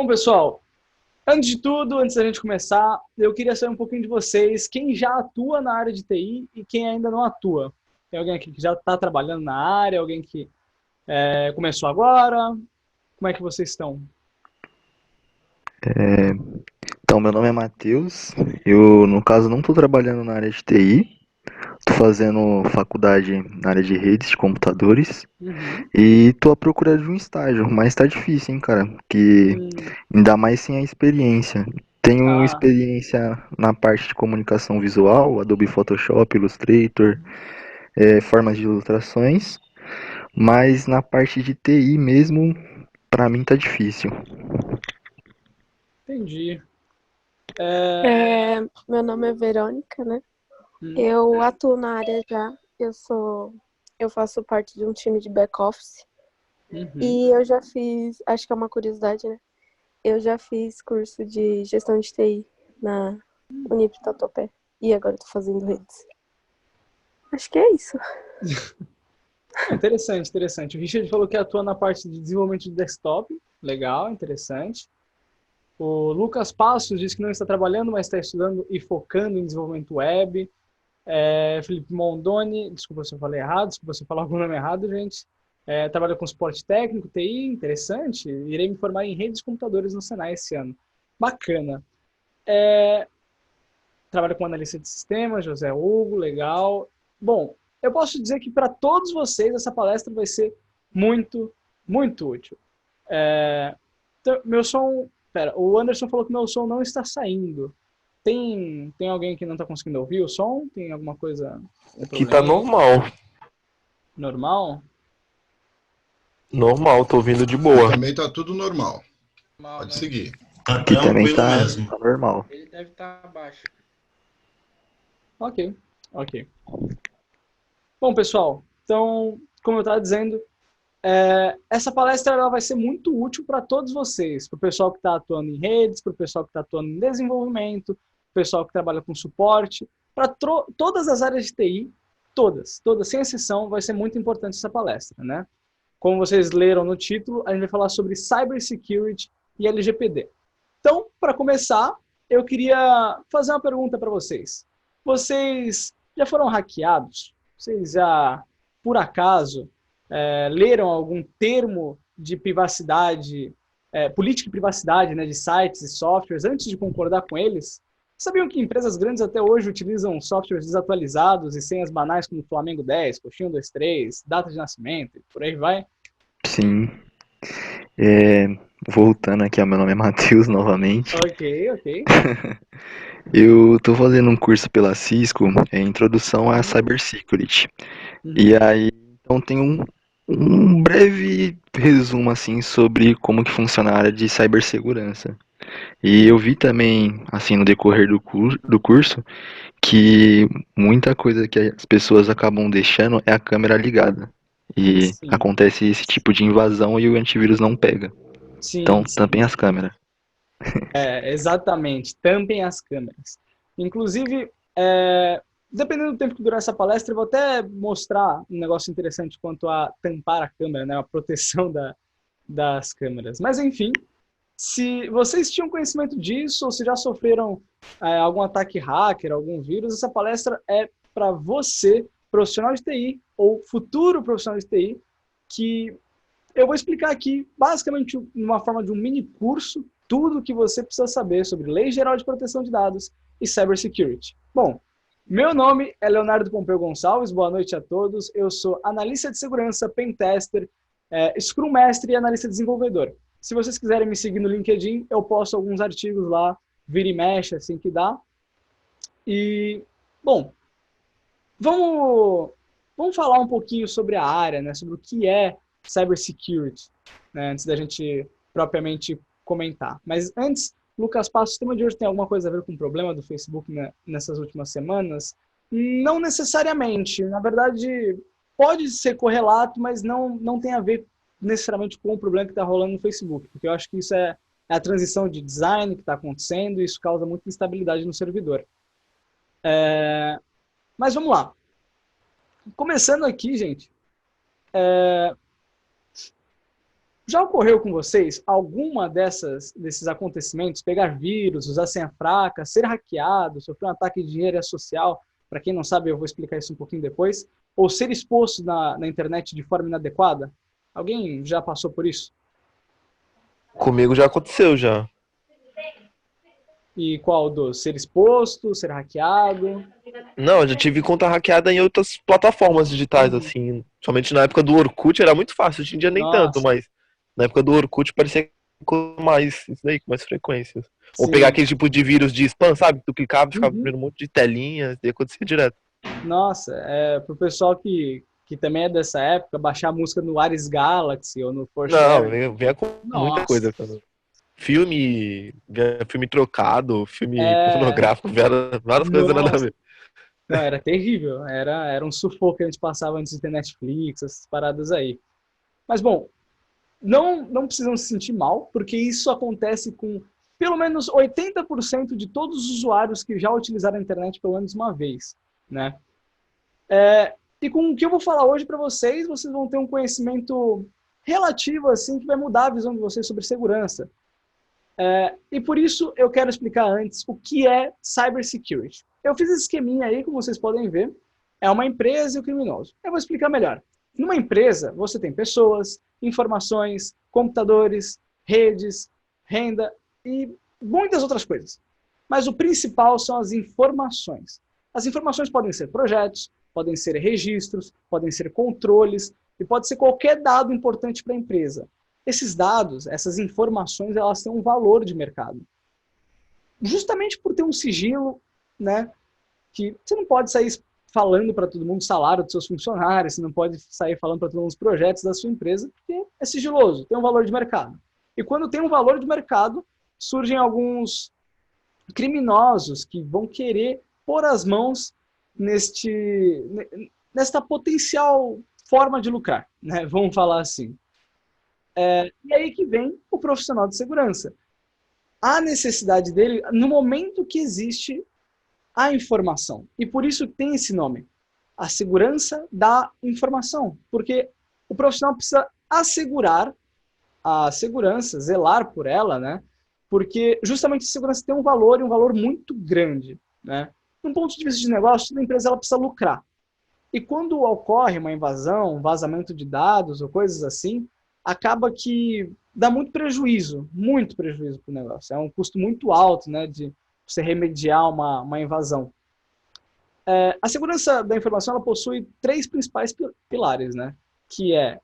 Bom, pessoal, antes de tudo, antes da gente começar, eu queria saber um pouquinho de vocês, quem já atua na área de TI e quem ainda não atua. Tem alguém aqui que já está trabalhando na área, alguém que começou agora? Como é que vocês estão? Então, meu nome é Matheus. Eu, no caso, não estou trabalhando na área de TI. Estou fazendo faculdade na área de redes de computadores. Uhum. E estou à procura de um estágio, mas está difícil, hein, cara? Porque Hum, ainda mais sem a experiência. Tenho ah, experiência na parte de comunicação visual, Adobe Photoshop, Illustrator, formas de ilustrações. Mas na parte de TI mesmo, para mim tá difícil. entendi. É, É, meu nome é Verônica, né? hum, Eu atuo na área já. Eu faço parte de um time de back-office. uhum. E eu já fiz, acho que é uma curiosidade, né? Eu já fiz curso de gestão de TI na Unip Tatuapé. E agora eu tô fazendo redes. Acho que é isso. Interessante, interessante. O Richard falou que atua na parte de desenvolvimento de desktop. Legal, interessante. O Lucas Passos diz que não está trabalhando, mas está estudando e focando em desenvolvimento web. Felipe Mondoni, desculpa se eu falei errado, desculpa se eu falar algum nome errado, gente. Trabalha com suporte técnico, TI, interessante. Irei me formar em redes de computadores no Senai esse ano. Bacana. Trabalha com analista de sistemas, José Hugo, legal. Bom, eu posso dizer que para todos vocês essa palestra vai ser muito, muito útil. Então, meu som. Pera, o Anderson falou que meu som não está saindo. Tem alguém que não está conseguindo ouvir o som? Tem alguma coisa, um Aqui tá probleminha? normal. Normal? Normal, tô ouvindo de Aqui boa. também tá tudo normal. Mal, Pode né? seguir. Tá Aqui também tranquilo tá, mesmo. tá normal. Ele deve estar abaixo. Ok, ok. Bom, pessoal, então, como eu estava dizendo, essa palestra ela vai ser muito útil para todos vocês, para o pessoal que está atuando em redes, para o pessoal que está atuando em desenvolvimento, para o pessoal que trabalha com suporte, para todas as áreas de TI, todas, sem exceção, vai ser muito importante essa palestra, né? Como vocês leram no título, a gente vai falar sobre Cybersecurity e LGPD. Então, para começar, eu queria fazer uma pergunta para vocês. Vocês já foram hackeados? Vocês já, por acaso, leram algum termo de privacidade, política de privacidade, né, de sites e softwares antes de concordar com eles? Sabiam que empresas grandes até hoje utilizam softwares desatualizados e senhas banais como Flamengo 10, Coxinha 23, data de nascimento e por aí vai? Sim. É, voltando aqui, ó, meu nome é Matheus novamente. Ok, ok. Eu tô fazendo um curso pela Cisco, Introdução à Uhum, Cybersecurity. E uhum, aí, então tem um breve resumo, assim, sobre como que funciona a área de cibersegurança. E eu vi também, assim, no decorrer do curso, que muita coisa que as pessoas acabam deixando é a câmera ligada. E sim, acontece esse tipo de invasão e o antivírus não pega. Então, sim, tampem sim. as câmeras. Exatamente, tampem as câmeras. Inclusive, dependendo do tempo que durar essa palestra, eu vou até mostrar um negócio interessante quanto a tampar a câmera, né, a proteção das câmeras. Mas, enfim, se vocês tinham conhecimento disso ou se já sofreram algum ataque hacker, algum vírus, essa palestra é para você, profissional de TI ou futuro profissional de TI, que eu vou explicar aqui, basicamente, numa forma de um mini curso, tudo o que você precisa saber sobre Lei Geral de Proteção de Dados e Cybersecurity. Bom, meu nome é Leonardo Pompeu Gonçalves, boa noite a todos. Eu sou analista de segurança, pentester, Scrum Master e analista desenvolvedor. Se vocês quiserem me seguir no LinkedIn, eu posto alguns artigos lá, vira e mexe, assim que dá. E, bom, Vamos, vamos falar um pouquinho sobre a área, né, sobre o que é cybersecurity, né, antes da gente propriamente comentar. Mas antes, Lucas Passos, o tema de hoje tem alguma coisa a ver com o problema do Facebook, né, nessas últimas semanas? Não necessariamente. Na verdade, pode ser correlato, mas não tem a ver necessariamente com o problema que está rolando no Facebook, porque eu acho que isso é a transição de design que está acontecendo e isso causa muita instabilidade no servidor. Mas vamos lá. Começando aqui, gente, Já ocorreu com vocês alguma desses acontecimentos? Pegar vírus, usar senha fraca, ser hackeado, sofrer um ataque de engenharia social? Para quem não sabe, eu vou explicar isso um pouquinho depois. Ou ser exposto na internet de forma inadequada? Alguém já passou por isso? Comigo já aconteceu já. E qual dos? Ser exposto, ser hackeado? Não, eu já tive conta hackeada em outras plataformas digitais, assim. Somente na época do Orkut era muito fácil, hoje em dia nem tanto, Nossa, mas na época do Orkut parecia com mais, isso daí, com mais frequência. Ou sim. pegar aquele tipo de vírus de spam, sabe? Tu clicava e ficava Uhum. vendo um monte de telinhas, e acontecia direto. Nossa, pro pessoal que também é dessa época, baixar música no Ares Galaxy ou no Não, Forshare. vinha com muita Nossa, coisa, cara. Filme trocado, filme é, pornográfico, várias coisas nada a nossa, ver. não, era terrível, era um sufoco que a gente passava antes de ter Netflix, essas paradas aí. Mas, bom, não precisam se sentir mal, porque isso acontece com pelo menos 80% de todos os usuários que já utilizaram a internet pelo menos uma vez, né? E com o que eu vou falar hoje para vocês, vocês vão ter um conhecimento relativo, assim, que vai mudar a visão de vocês sobre segurança. E por isso eu quero explicar antes o que é cybersecurity. Eu fiz esse esqueminha aí, como vocês podem ver. É uma empresa e o criminoso. Eu vou explicar melhor. Numa empresa, você tem pessoas, informações, computadores, redes, renda e muitas outras coisas. Mas o principal são as informações. As informações podem ser projetos, podem ser registros, podem ser controles e pode ser qualquer dado importante para a empresa. Esses dados, essas informações, elas têm um valor de mercado. Justamente por ter um sigilo, né, que você não pode sair falando para todo mundo o salário dos seus funcionários, você não pode sair falando para todo mundo os projetos da sua empresa, porque é sigiloso, tem um valor de mercado. E quando tem um valor de mercado, surgem alguns criminosos que vão querer pôr as mãos nesta potencial forma de lucrar, né? Vamos falar assim. E aí que vem o profissional de segurança. A necessidade dele no momento que existe a informação. E por isso tem esse nome, a segurança da informação. Porque o profissional precisa assegurar a segurança, zelar por ela, né? Porque justamente a segurança tem um valor, e um valor muito grande, né? Num ponto de vista de negócio, toda empresa ela precisa lucrar. E quando ocorre uma invasão, um vazamento de dados ou coisas assim, acaba que dá muito prejuízo para o negócio. É um custo muito alto, né, de você remediar uma invasão. A segurança da informação ela possui três principais pilares, né, que é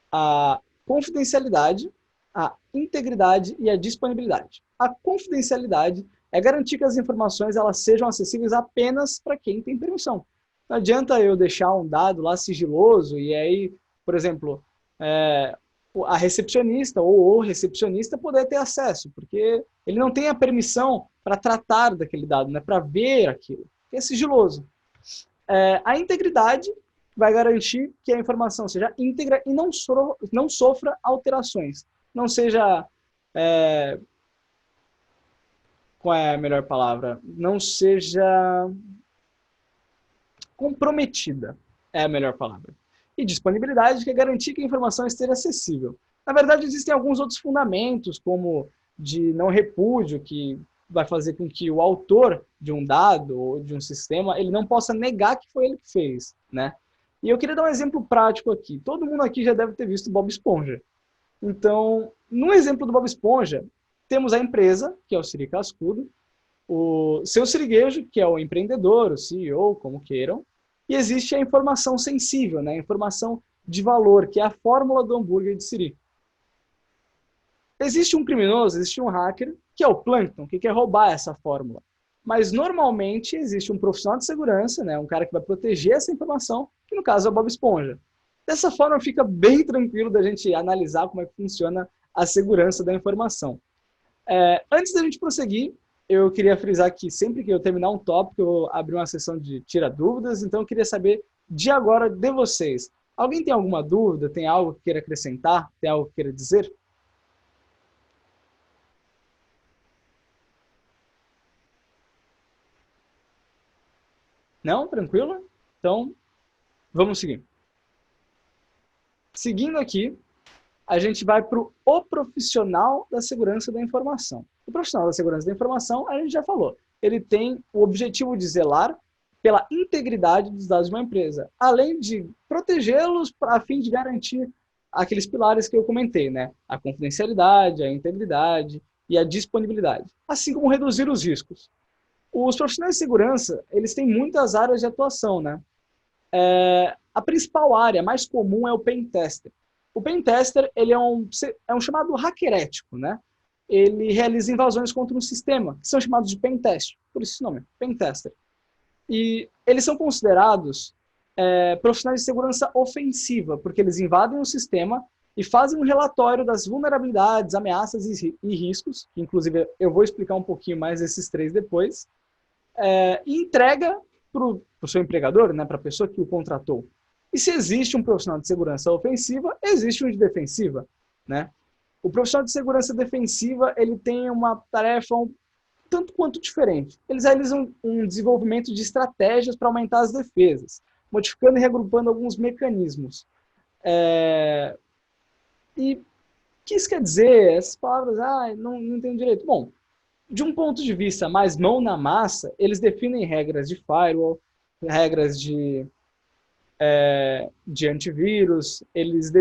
a confidencialidade, a integridade e a disponibilidade. A confidencialidade é garantir que as informações elas sejam acessíveis apenas para quem tem permissão. Não adianta eu deixar um dado lá sigiloso e aí, por exemplo, a recepcionista ou o recepcionista poder ter acesso, porque ele não tem a permissão para tratar daquele dado, né, para ver aquilo, que é sigiloso. A integridade vai garantir que a informação seja íntegra e não sofra alterações, não seja, qual é a melhor palavra? Não seja comprometida, é a melhor palavra. E disponibilidade, que é garantir que a informação esteja acessível. Na verdade, existem alguns outros fundamentos, como de não repúdio, que vai fazer com que o autor de um dado ou de um sistema, ele não possa negar que foi ele que fez, né? E eu queria dar um exemplo prático aqui. Todo mundo aqui já deve ter visto Bob Esponja. Então, no exemplo do Bob Esponja, temos a empresa, que é o Siri Cascudo, o seu siriguejo, que é o empreendedor, o CEO, como queiram, e existe a informação sensível, né? A informação de valor, que é a fórmula do hambúrguer de Siri. Existe um criminoso, existe um hacker, que é o Plankton, que quer roubar essa fórmula. Mas normalmente existe um profissional de segurança, né? Um cara que vai proteger essa informação, que no caso é o Bob Esponja. Dessa forma fica bem tranquilo da gente analisar como é que funciona a segurança da informação. Antes da gente prosseguir, eu queria frisar que sempre que eu terminar um tópico, eu vou abrir uma sessão de tira dúvidas, então eu queria saber de agora de vocês. Alguém tem alguma dúvida? Tem algo que queira acrescentar? Tem algo que queira dizer? Não? Tranquilo? Então, vamos seguir. Seguindo aqui, a gente vai para o profissional da segurança da informação. O profissional da segurança da informação, a gente já falou, ele tem o objetivo de zelar pela integridade dos dados de uma empresa, além de protegê-los a fim de garantir aqueles pilares que eu comentei, né? A confidencialidade, a integridade e a disponibilidade, assim como reduzir os riscos. Os profissionais de segurança, eles têm muitas áreas de atuação, né? A principal área mais comum é o pen tester. O pen tester, ele é um chamado hacker ético, né? Ele realiza invasões contra um sistema, que são chamados de pen test, por isso esse nome, pen tester. E eles são considerados profissionais de segurança ofensiva, porque eles invadem o sistema e fazem um relatório das vulnerabilidades, ameaças e riscos, que inclusive eu vou explicar um pouquinho mais esses 3 depois, e entrega para o seu empregador, né, para a pessoa que o contratou. E se existe um profissional de segurança ofensiva, existe um de defensiva, né? O profissional de segurança defensiva, ele tem uma tarefa tanto quanto diferente. Eles realizam um desenvolvimento de estratégias para aumentar as defesas, modificando e reagrupando alguns mecanismos. E o que isso quer dizer? Essas palavras, não entendo direito. Bom, de um ponto de vista mais mão na massa, eles definem regras de firewall, regras de antivírus, eles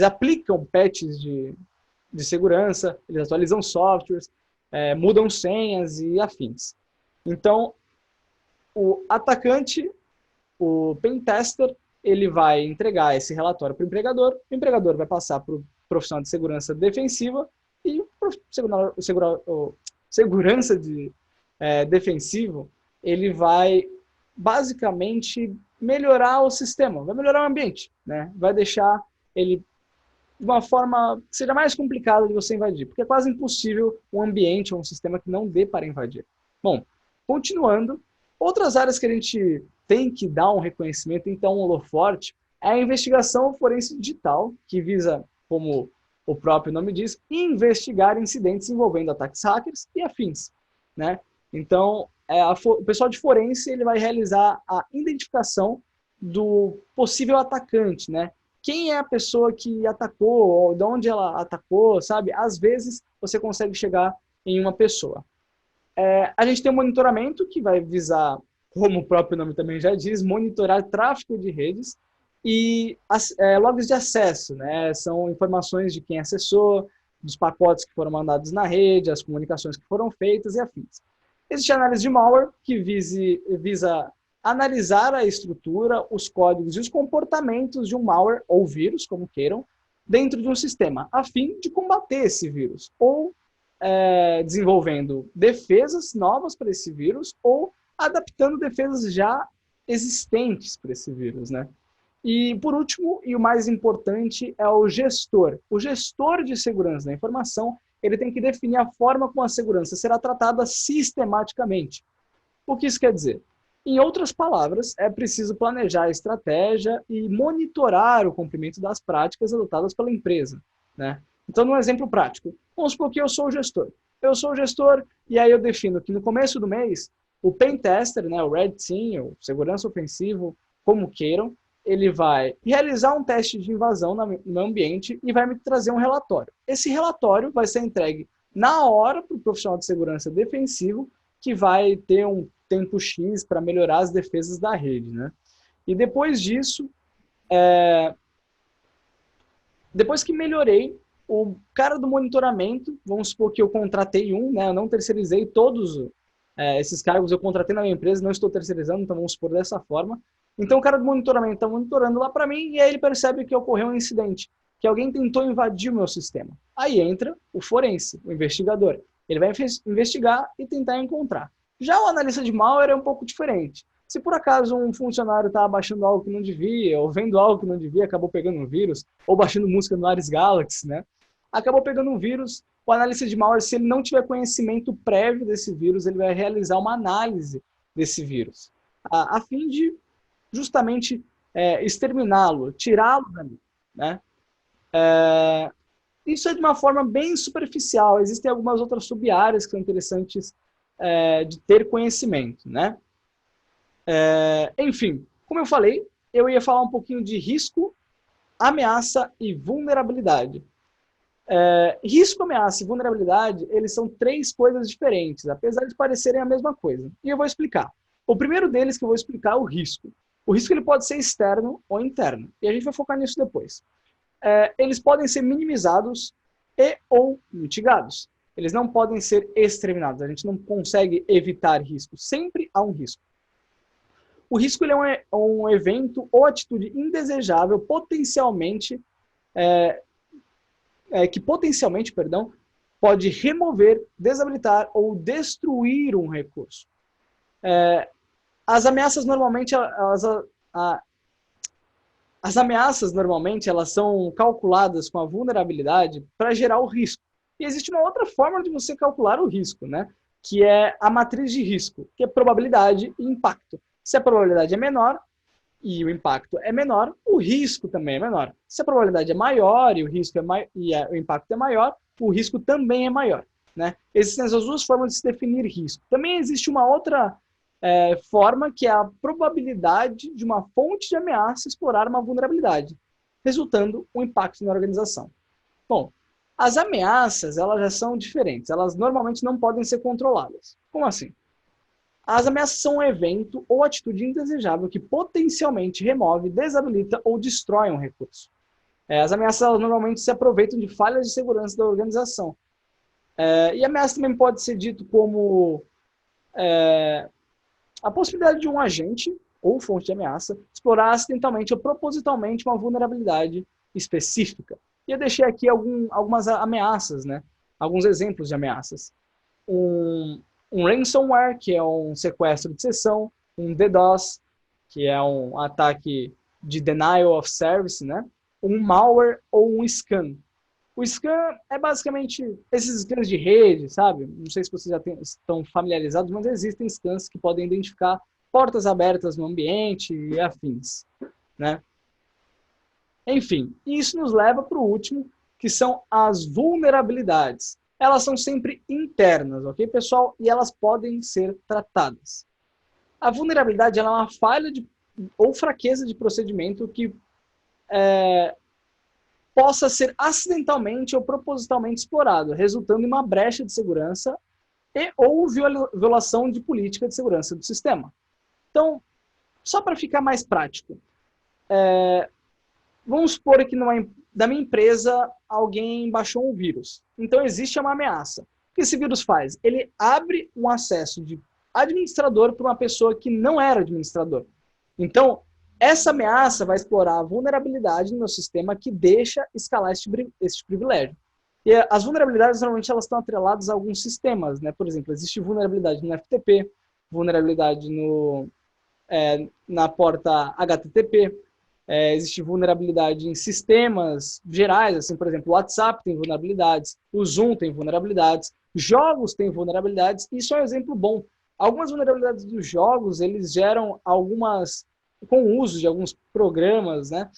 aplicam patches de segurança, eles atualizam softwares, mudam senhas e afins. Então, o atacante, o pen tester, ele vai entregar esse relatório para o empregador vai passar para o profissional de segurança defensiva e o segurança defensivo, ele vai basicamente melhorar o sistema, vai melhorar o ambiente, né? Vai deixar ele de uma forma que seja mais complicada de você invadir, porque é quase impossível um ambiente ou um sistema que não dê para invadir. Bom, continuando, outras áreas que a gente tem que dar um reconhecimento, então um holoforte, é a investigação forense digital, que visa, como o próprio nome diz, investigar incidentes envolvendo ataques hackers e afins, né? Então, o pessoal de forense ele vai realizar a identificação do possível atacante, né? Quem é a pessoa que atacou, ou de onde ela atacou, sabe? Às vezes, você consegue chegar em uma pessoa. A gente tem um monitoramento que vai visar, como o próprio nome também já diz, monitorar tráfego de redes e logs de acesso, né? São informações de quem acessou, dos pacotes que foram mandados na rede, as comunicações que foram feitas e afins. Existe a análise de malware, que visa analisar a estrutura, os códigos e os comportamentos de um malware ou vírus, como queiram, dentro de um sistema, a fim de combater esse vírus, ou desenvolvendo defesas novas para esse vírus, ou adaptando defesas já existentes para esse vírus, né? E, por último, e o mais importante, é o gestor. O gestor de segurança da informação, ele tem que definir a forma como a segurança será tratada sistematicamente. O que isso quer dizer? Em outras palavras, é preciso planejar a estratégia e monitorar o cumprimento das práticas adotadas pela empresa, né? Então, num exemplo prático, vamos supor que eu sou o gestor. Eu sou o gestor e aí eu defino que no começo do mês, o pen tester, né, o red team, o segurança ofensivo, como queiram, ele vai realizar um teste de invasão no meu ambiente e vai me trazer um relatório. Esse relatório vai ser entregue na hora para o profissional de segurança defensivo, que vai ter um tempo X para melhorar as defesas da rede, né? E depois disso, depois que melhorei, o cara do monitoramento, vamos supor que eu contratei né? Eu não terceirizei todos esses cargos, eu contratei na minha empresa, não estou terceirizando, então vamos supor dessa forma. Então o cara do monitoramento está monitorando lá para mim e aí ele percebe que ocorreu um incidente, que alguém tentou invadir o meu sistema. Aí entra o forense, o investigador. Ele vai investigar e tentar encontrar. Já o analista de malware é um pouco diferente. Se por acaso um funcionário está baixando algo que não devia, ou vendo algo que não devia, acabou pegando um vírus, ou baixando música no Ares Galaxy, né? Acabou pegando um vírus, o analista de malware, se ele não tiver conhecimento prévio desse vírus, ele vai realizar uma análise desse vírus, a fim de justamente exterminá-lo, tirá-lo dali, né? Isso é de uma forma bem superficial. Existem algumas outras sub-áreas que são interessantes de ter conhecimento, né? Enfim, como eu falei, eu ia falar um pouquinho de risco ameaça e vulnerabilidade. Risco, ameaça e vulnerabilidade, eles são três coisas diferentes, apesar de parecerem a mesma coisa. E eu vou explicar. O primeiro deles que eu vou explicar é o risco. O risco ele pode ser externo ou interno. E a gente vai focar nisso depois. Eles podem ser minimizados e ou mitigados. Eles não podem ser exterminados. A gente não consegue evitar risco. Sempre há um risco. O risco ele é um evento ou atitude indesejável que potencialmente, pode remover, desabilitar ou destruir um recurso. As ameaças normalmente elas são calculadas com a vulnerabilidade para gerar o risco. E existe uma outra forma de você calcular o risco, né? Que é a matriz de risco, que é probabilidade e impacto. Se a probabilidade é menor e o impacto é menor, o risco também é menor. Se a probabilidade é maior e o impacto é maior, o risco também é maior, né? Existem essas duas formas de se definir risco. Também existe uma outra forma, que é a probabilidade de uma fonte de ameaça explorar uma vulnerabilidade, resultando um impacto na organização. Bom, as ameaças, elas já são diferentes. Elas normalmente não podem ser controladas. Como assim? As ameaças são um evento ou atitude indesejável que potencialmente remove, desabilita ou destrói um recurso. As ameaças elas normalmente se aproveitam de falhas de segurança da organização. E ameaça também pode ser dito como a possibilidade de um agente ou fonte de ameaça explorar acidentalmente ou propositalmente uma vulnerabilidade específica. E eu deixei aqui algumas ameaças, né? Alguns exemplos de ameaças. Um ransomware, que é um sequestro de sessão, um DDoS, que é um ataque de denial of service, né? Um malware ou um scam. O scam é basicamente esses scans de rede, sabe? Não sei se vocês já estão familiarizados, mas existem scans que podem identificar portas abertas no ambiente e afins, né? Enfim, isso nos leva para o último, que são as vulnerabilidades. Elas são sempre internas, ok, pessoal? E elas podem ser tratadas. A vulnerabilidade ela é uma falha ou fraqueza de procedimento que possa ser acidentalmente ou propositalmente explorado, resultando em uma brecha de segurança ou violação de política de segurança do sistema. Então, só para ficar mais prático, vamos supor que da minha empresa alguém baixou um vírus. Então existe uma ameaça. O que esse vírus faz? Ele abre um acesso de administrador para uma pessoa que não era administrador. Então, essa ameaça vai explorar a vulnerabilidade no meu sistema que deixa escalar este privilégio. E as vulnerabilidades, normalmente, elas estão atreladas a alguns sistemas, né? Por exemplo, existe vulnerabilidade no FTP, vulnerabilidade na porta HTTP, existe vulnerabilidade em sistemas gerais, assim, por exemplo, o WhatsApp tem vulnerabilidades, o Zoom tem vulnerabilidades, jogos têm vulnerabilidades, e isso é um exemplo bom. Algumas vulnerabilidades dos jogos, eles geram com o uso de alguns programas, né,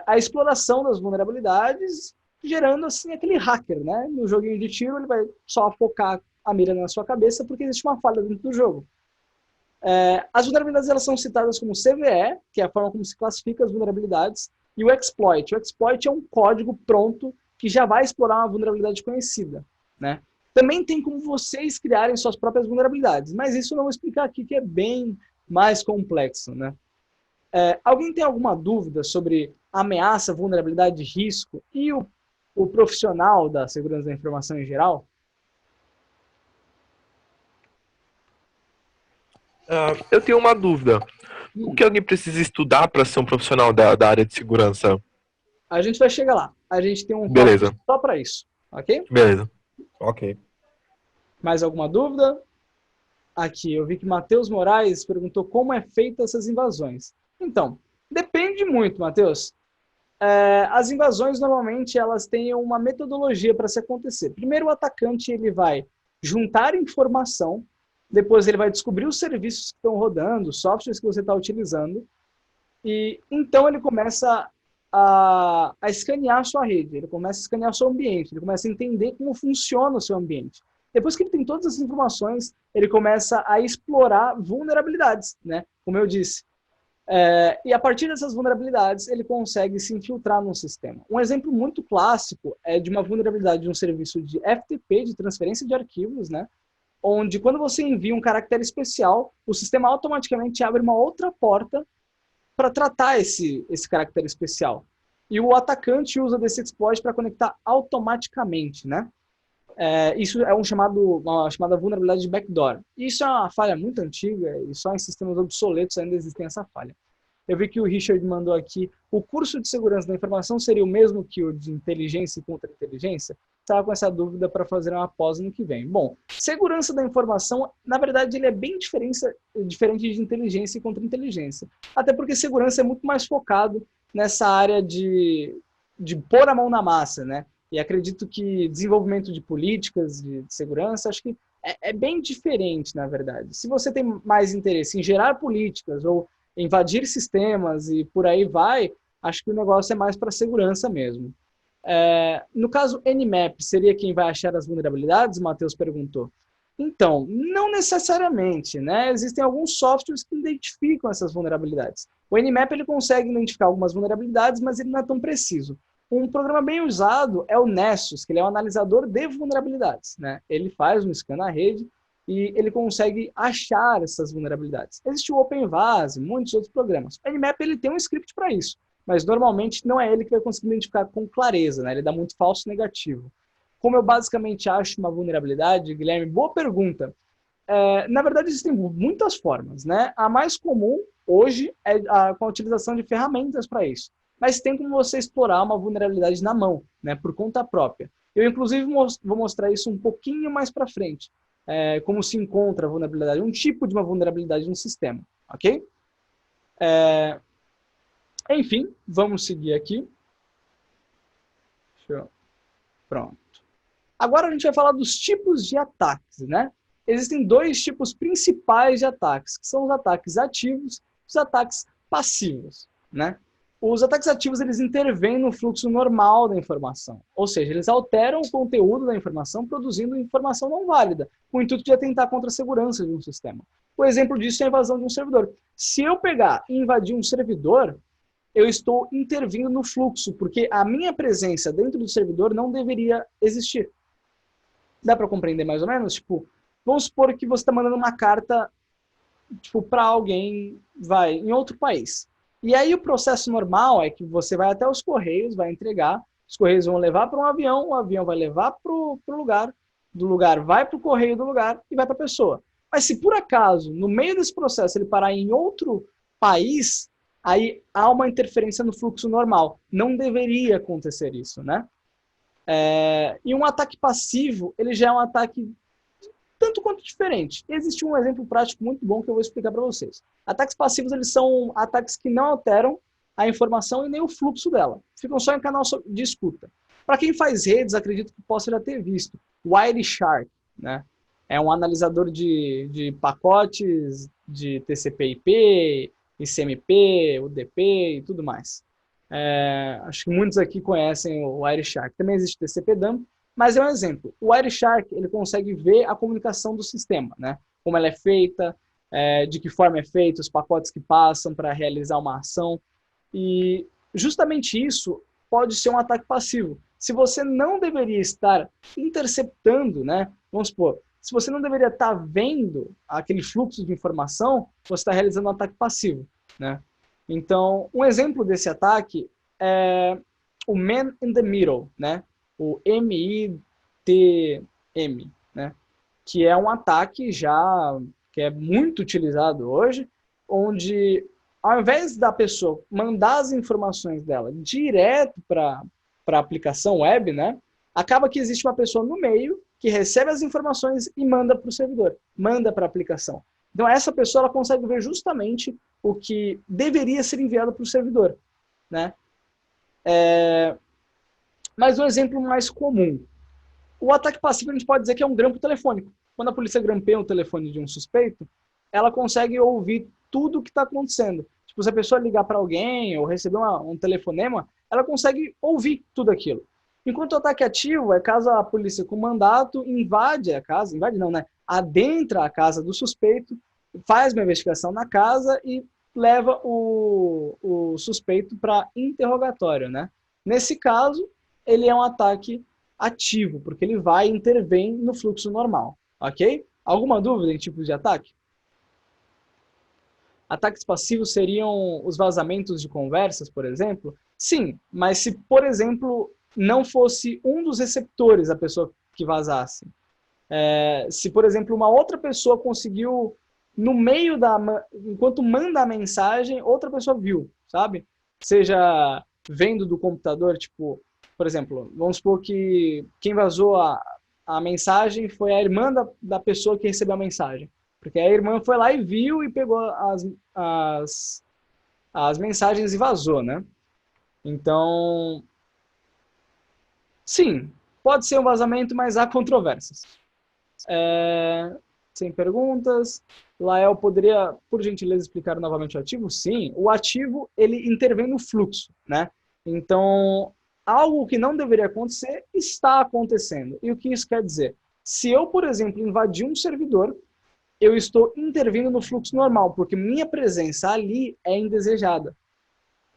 a exploração das vulnerabilidades, gerando, assim, aquele hacker, né? No joguinho de tiro, ele vai só focar a mira na sua cabeça porque existe uma falha dentro do jogo. As vulnerabilidades elas são citadas como CVE, que é a forma como se classifica as vulnerabilidades, e o exploit. O exploit é um código pronto que já vai explorar uma vulnerabilidade conhecida, né? Também tem como vocês criarem suas próprias vulnerabilidades, mas isso eu não vou explicar aqui, que é bem mais complexo, né? Alguém tem alguma dúvida sobre ameaça, vulnerabilidade, risco e o profissional da segurança da informação em geral? Eu tenho uma dúvida. O que alguém precisa estudar para ser um profissional da área de segurança? A gente vai chegar lá. A gente tem um Beleza. tópico só para isso, ok? Beleza. Ok. Mais alguma dúvida? Aqui, eu vi que Matheus Moraes perguntou como é feita essas invasões. Então, depende muito, Matheus. As invasões, normalmente, elas têm uma metodologia para se acontecer. Primeiro, o atacante ele vai juntar informação, depois ele vai descobrir os serviços que estão rodando, os softwares que você está utilizando, e então ele começa a escanear a sua rede, ele começa a escanear o seu ambiente, ele começa a entender como funciona o seu ambiente. Depois que ele tem todas essas informações, ele começa a explorar vulnerabilidades, né? Como eu disse. E a partir dessas vulnerabilidades, ele consegue se infiltrar no sistema. Um exemplo muito clássico é de uma vulnerabilidade de um serviço de FTP, de transferência de arquivos, né? Onde quando você envia um caractere especial, o sistema automaticamente abre uma outra porta para tratar esse caractere especial. E o atacante usa desse exploit para conectar automaticamente, né? Isso é uma chamada vulnerabilidade de backdoor. Isso é uma falha muito antiga e só em sistemas obsoletos ainda existem essa falha. Eu vi que o Richard mandou aqui, o curso de segurança da informação seria o mesmo que o de inteligência e contra-inteligência? Estava com essa dúvida para fazer uma pós no que vem. Bom, segurança da informação, na verdade, ele é bem diferente de inteligência e contra-inteligência. Até porque segurança é muito mais focado nessa área de pôr a mão na massa, né? E acredito que desenvolvimento de políticas de segurança, acho que é bem diferente, na verdade. Se você tem mais interesse em gerar políticas ou invadir sistemas e por aí vai, acho que o negócio é mais para segurança mesmo. No caso, Nmap seria quem vai achar as vulnerabilidades? O Matheus perguntou. Então, não necessariamente, né? Existem alguns softwares que identificam essas vulnerabilidades. O Nmap ele consegue identificar algumas vulnerabilidades, mas ele não é tão preciso. Um programa bem usado é o Nessus, que ele é um analisador de vulnerabilidades, né? Ele faz um scan na rede e ele consegue achar essas vulnerabilidades. Existe o OpenVAS, muitos outros programas. O Nmap ele tem um script para isso, mas normalmente não é ele que vai conseguir identificar com clareza, né? Ele dá muito falso negativo. Como eu basicamente acho uma vulnerabilidade, Guilherme, boa pergunta. Na verdade, existem muitas formas, né? A mais comum hoje é com a utilização de ferramentas para isso. Mas tem como você explorar uma vulnerabilidade na mão, né? Por conta própria. Eu, inclusive, vou mostrar isso um pouquinho mais para frente. Como se encontra a vulnerabilidade, um tipo de uma vulnerabilidade no sistema, ok? Enfim, vamos seguir aqui. Pronto. Agora a gente vai falar dos tipos de ataques, né? Existem dois tipos principais de ataques, que são os ataques ativos e os ataques passivos, né? Os ataques ativos, eles intervêm no fluxo normal da informação, ou seja, eles alteram o conteúdo da informação, produzindo informação não válida, com o intuito de atentar contra a segurança de um sistema. O exemplo disso é a invasão de um servidor. Se eu pegar e invadir um servidor, eu estou intervindo no fluxo, porque a minha presença dentro do servidor não deveria existir. Dá para compreender mais ou menos? Tipo, vamos supor que você está mandando uma carta para alguém em outro país. E aí o processo normal é que você vai até os Correios, vai entregar, os Correios vão levar para um avião, o avião vai levar para o lugar, do lugar vai para o Correio do lugar e vai para a pessoa. Mas se por acaso, no meio desse processo, ele parar em outro país, aí há uma interferência no fluxo normal. Não deveria acontecer isso, né? E um ataque passivo, ele já é um ataque tanto quanto diferente. Existe um exemplo prático muito bom que eu vou explicar para vocês. Ataques passivos, eles são ataques que não alteram a informação e nem o fluxo dela. Ficam só em canal de escuta. Para quem faz redes, acredito que possa já ter visto. Wireshark, né? É um analisador de pacotes de TCP/IP, ICMP, UDP e tudo mais. Acho que muitos aqui conhecem o Wireshark. Também existe TCP/dump, mas é um exemplo. O Wireshark, ele consegue ver a comunicação do sistema, né? Como ela é feita, de que forma é feita, os pacotes que passam para realizar uma ação. E justamente isso pode ser um ataque passivo. Se você não deveria estar interceptando, né? Vamos supor, se você não deveria estar vendo aquele fluxo de informação, você está realizando um ataque passivo, né? Então, um exemplo desse ataque é o Man in the Middle, né? O MITM, né? Que é um ataque que é muito utilizado hoje, onde ao invés da pessoa mandar as informações dela direto para a aplicação web, né? Acaba que existe uma pessoa no meio que recebe as informações e manda para o servidor, manda para a aplicação. Então essa pessoa ela consegue ver justamente o que deveria ser enviado para o servidor, né? Mas um exemplo mais comum. O ataque passivo a gente pode dizer que é um grampo telefônico. Quando a polícia grampeia o telefone de um suspeito, ela consegue ouvir tudo o que está acontecendo. Tipo, se a pessoa ligar para alguém ou receber um telefonema, ela consegue ouvir tudo aquilo. Enquanto o ataque ativo é caso a polícia com mandato invade a casa, adentra a casa do suspeito, faz uma investigação na casa e leva o suspeito para interrogatório, né? Nesse caso, ele é um ataque ativo, porque ele vai e intervém no fluxo normal, ok? Alguma dúvida em tipos de ataque? Ataques passivos seriam os vazamentos de conversas, por exemplo? Sim, mas se, por exemplo, não fosse um dos receptores a pessoa que vazasse. Se, por exemplo, uma outra pessoa conseguiu, no meio enquanto manda a mensagem, outra pessoa viu, sabe? Seja vendo do computador, tipo, por exemplo, vamos supor que quem vazou a mensagem foi a irmã da pessoa que recebeu a mensagem. Porque a irmã foi lá e viu e pegou as mensagens e vazou, né? Então, sim, pode ser um vazamento, mas há controvérsias. Sem perguntas. Lael poderia, por gentileza, explicar novamente o ativo? Sim, o ativo, ele intervém no fluxo, né? Então, algo que não deveria acontecer está acontecendo. E o que isso quer dizer? Se eu, por exemplo, invadir um servidor, eu estou intervindo no fluxo normal, porque minha presença ali é indesejada.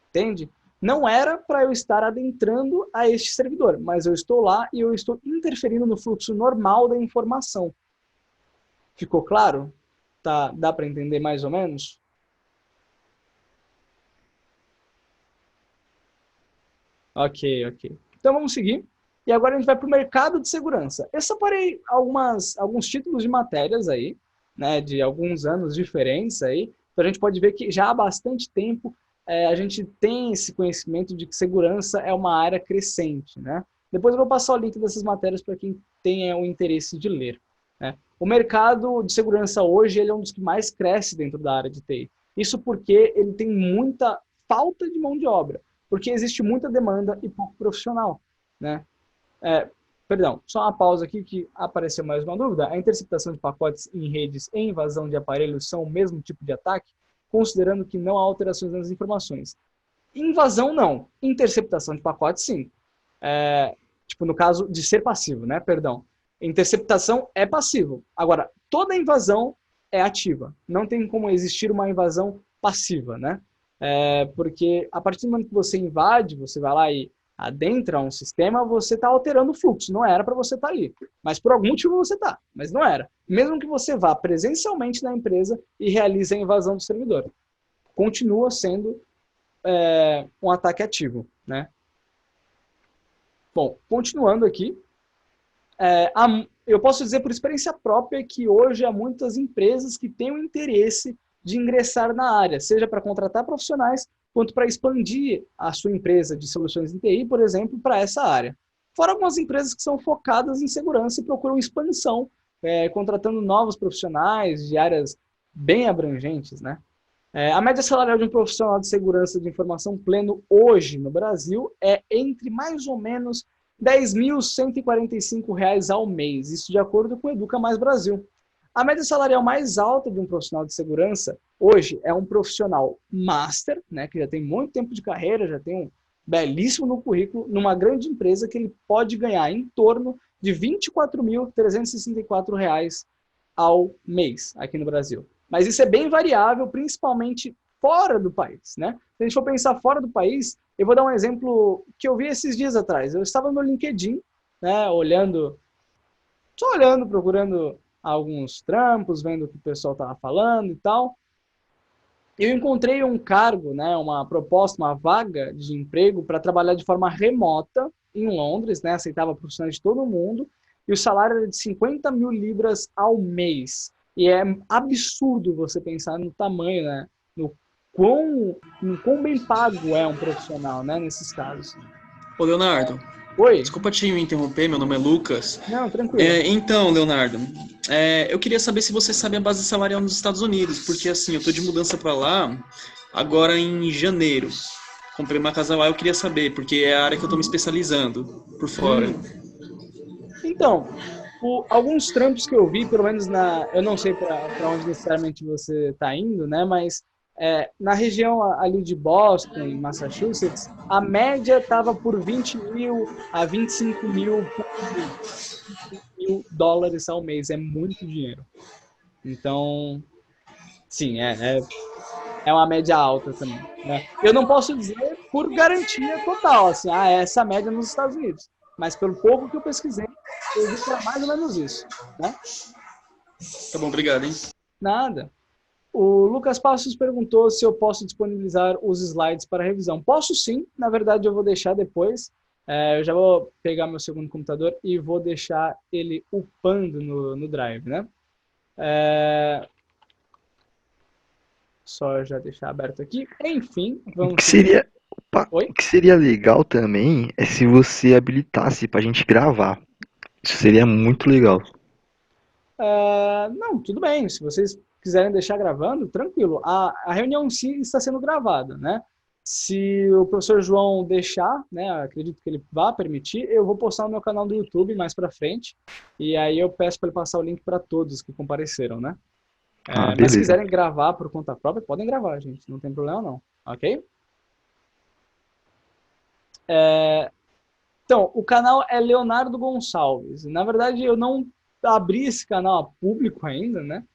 Entende? Não era para eu estar adentrando a este servidor, mas eu estou lá e eu estou interferindo no fluxo normal da informação. Ficou claro? Tá, dá para entender mais ou menos? Ok. Então vamos seguir. E agora a gente vai para o mercado de segurança. Eu separei alguns títulos de matérias aí, né, de alguns anos diferentes aí. Então a gente pode ver que já há bastante tempo a gente tem esse conhecimento de que segurança é uma área crescente, né? Depois eu vou passar o link dessas matérias para quem tenha o interesse de ler, né? O mercado de segurança hoje ele é um dos que mais cresce dentro da área de TI. Isso porque ele tem muita falta de mão de obra, porque existe muita demanda e pouco profissional, né? Perdão, só uma pausa aqui que apareceu mais uma dúvida. A interceptação de pacotes em redes e invasão de aparelhos são o mesmo tipo de ataque, considerando que não há alterações nas informações. Invasão, não. Interceptação de pacotes, sim. Tipo, no caso de ser passivo, né? Perdão. Interceptação é passivo. Agora, toda invasão é ativa. Não tem como existir uma invasão passiva, né? Porque a partir do momento que você invade, você vai lá e adentra um sistema, você está alterando o fluxo. Não era para você estar ali. Mas por algum motivo você está. Mas não era. Mesmo que você vá presencialmente na empresa e realize a invasão do servidor. Continua sendo um ataque ativo, né? Bom, continuando aqui. Eu posso dizer por experiência própria que hoje há muitas empresas que têm o interesse de ingressar na área, seja para contratar profissionais, quanto para expandir a sua empresa de soluções em TI, por exemplo, para essa área. Fora algumas empresas que são focadas em segurança e procuram expansão, contratando novos profissionais de áreas bem abrangentes, né? A média salarial de um profissional de segurança de informação pleno hoje no Brasil é entre mais ou menos R$ 10.145 ao mês, isso de acordo com o Educa Mais Brasil. A média salarial mais alta de um profissional de segurança hoje é um profissional master, né, que já tem muito tempo de carreira, já tem um belíssimo no currículo, numa grande empresa que ele pode ganhar em torno de R$ 24.364 ao mês aqui no Brasil. Mas isso é bem variável, principalmente fora do país, né? Se a gente for pensar fora do país, eu vou dar um exemplo que eu vi esses dias atrás. Eu estava no LinkedIn, né, só olhando, procurando alguns trampos, vendo o que o pessoal estava falando e tal. Eu encontrei um cargo, né, uma proposta, uma vaga de emprego para trabalhar de forma remota em Londres, né, aceitava profissionais de todo mundo, e o salário era de 50 mil libras ao mês. E é absurdo você pensar no tamanho, né, no quão bem pago é um profissional, né, nesses casos. Ô, Leonardo, Oi? desculpa te interromper, meu nome é Lucas. Não, tranquilo. Então, Leonardo, eu queria saber se você sabe a base salarial nos Estados Unidos, porque assim, eu tô de mudança para lá agora em janeiro. Comprei uma casa lá, eu queria saber, porque é a área que eu tô me especializando por fora. Então, alguns trampos que eu vi, pelo menos eu não sei para onde necessariamente você está indo, né? Mas na região ali de Boston, em Massachusetts, a média estava por 20 mil a 25 mil dólares ao mês. É muito dinheiro. Então, sim, é uma média alta também, né? Eu não posso dizer por garantia total, assim, essa é a média nos Estados Unidos. Mas pelo pouco que eu pesquisei, eu vi que era mais ou menos isso, né? Tá bom, obrigado, hein? Nada. O Lucas Passos perguntou se eu posso disponibilizar os slides para revisão. Posso sim, na verdade eu vou deixar depois. Eu já vou pegar meu segundo computador e vou deixar ele upando no Drive, né? Só já deixar aberto aqui. Enfim, O vamos que seguir. seria, opa, Oi? o que seria legal também é se você habilitasse pra gente gravar. Isso seria muito legal. Não, tudo bem. Se vocês quiserem deixar gravando, tranquilo. A reunião em si está sendo gravada, né? Se o professor João deixar, né, acredito que ele vá permitir, eu vou postar no meu canal do YouTube mais para frente. E aí eu peço para ele passar o link para todos que compareceram, né? Mas se Beleza. quiserem gravar por conta própria, podem gravar, gente. Não tem problema não, ok? Então, o canal é Leonardo Gonçalves. Na verdade, eu não abri esse canal a público ainda, né?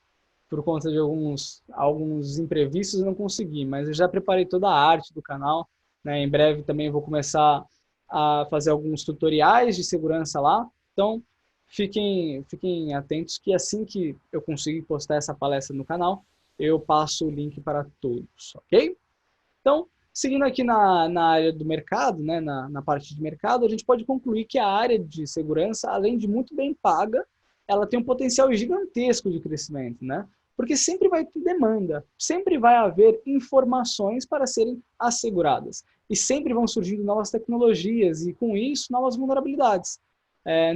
Por conta de alguns imprevistos, eu não consegui. Mas eu já preparei toda a arte do canal, né? Em breve também vou começar a fazer alguns tutoriais de segurança lá. Então, fiquem atentos que assim que eu conseguir postar essa palestra no canal, eu passo o link para todos, ok? Então, seguindo aqui na área do mercado, né, na parte de mercado, a gente pode concluir que a área de segurança, além de muito bem paga, ela tem um potencial gigantesco de crescimento, né? Porque sempre vai ter demanda, sempre vai haver informações para serem asseguradas. E sempre vão surgindo novas tecnologias e, com isso, novas vulnerabilidades.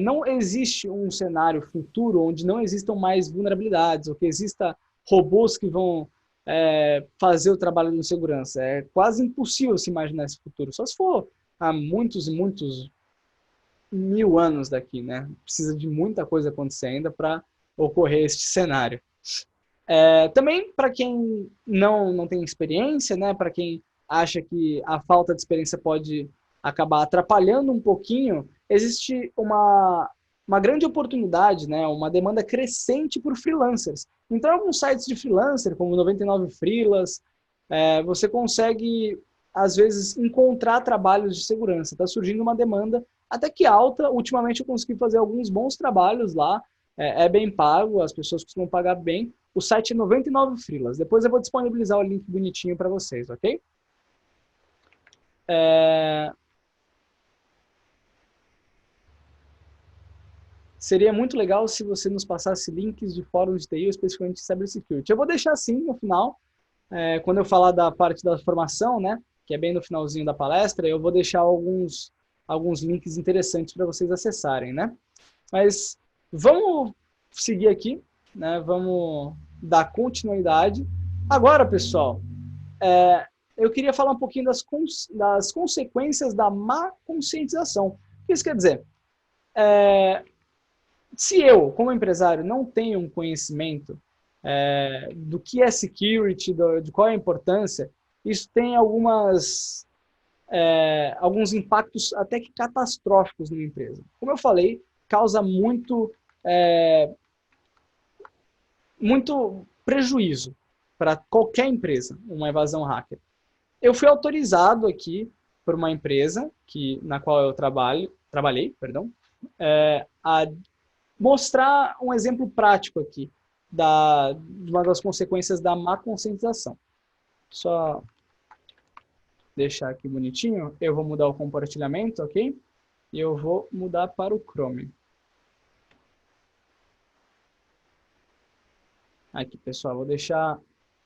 Não existe um cenário futuro onde não existam mais vulnerabilidades, ou que exista robôs que vão fazer o trabalho de segurança. É quase impossível se imaginar esse futuro, só se for há muitos e muitos mil anos daqui, né? Precisa de muita coisa acontecer ainda para ocorrer este cenário. Também, para quem não tem experiência, né? Para quem acha que a falta de experiência pode acabar atrapalhando um pouquinho, existe uma grande oportunidade, né? Uma demanda crescente por freelancers. Então, alguns sites de freelancer, como 99 Freelas, você consegue, às vezes, encontrar trabalhos de segurança. Está surgindo uma demanda até que alta. Ultimamente, eu consegui fazer alguns bons trabalhos lá. É bem pago, as pessoas costumam pagar bem. O site é 99 Freelas. Depois eu vou disponibilizar o link bonitinho para vocês, ok? Seria muito legal se você nos passasse links de fóruns de TI, especificamente de Cybersecurity. Eu vou deixar assim no final, quando eu falar da parte da formação, né, que é bem no finalzinho da palestra, eu vou deixar alguns links interessantes para vocês acessarem, né? Mas vamos seguir aqui, né? Vamos dar continuidade. Agora, pessoal, eu queria falar um pouquinho das consequências da má conscientização. O que isso quer dizer? Se eu, como empresário, não tenho um conhecimento do que é security, de qual é a importância, isso tem alguns impactos até que catastróficos numa empresa. Como eu falei, causa muito prejuízo para qualquer empresa, uma evasão hacker. Eu fui autorizado aqui por uma empresa na qual eu trabalhei, a mostrar um exemplo prático aqui de uma das consequências da má conscientização. Só deixar aqui bonitinho. Eu vou mudar o compartilhamento, ok? E eu vou mudar para o Chrome. Aqui, pessoal, vou deixar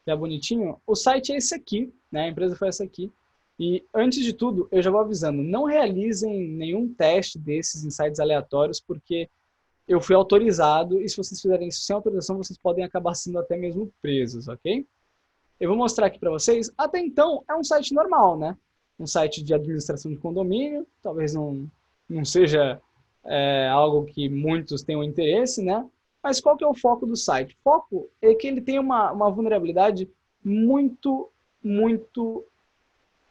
já bonitinho. O site é esse aqui, né? A empresa foi essa aqui. E, antes de tudo, eu já vou avisando, não realizem nenhum teste desses em sites aleatórios, porque eu fui autorizado, e se vocês fizerem isso sem autorização, vocês podem acabar sendo até mesmo presos, ok? Eu vou mostrar aqui para vocês. Até então, é um site normal, né? Um site de administração de condomínio, talvez não seja algo que muitos tenham interesse, né? Mas qual que é o foco do site? O foco é que ele tem uma vulnerabilidade muito, muito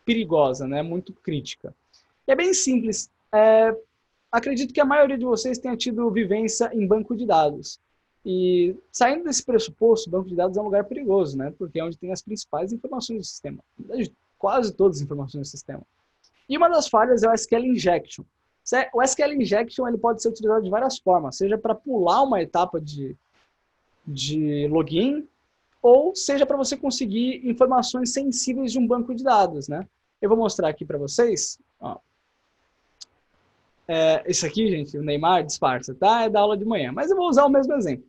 perigosa, né? Muito crítica. E é bem simples. Acredito que a maioria de vocês tenha tido vivência em banco de dados. E saindo desse pressuposto, o banco de dados é um lugar perigoso, né? Porque é onde tem as principais informações do sistema. Quase todas as informações do sistema. E uma das falhas é o SQL Injection. O SQL Injection ele pode ser utilizado de várias formas, seja para pular uma etapa de login, ou seja para você conseguir informações sensíveis de um banco de dados, né? Eu vou mostrar aqui para vocês. Ó. Isso aqui, gente, o Neymar disfarça, tá? É da aula de manhã, mas eu vou usar o mesmo exemplo.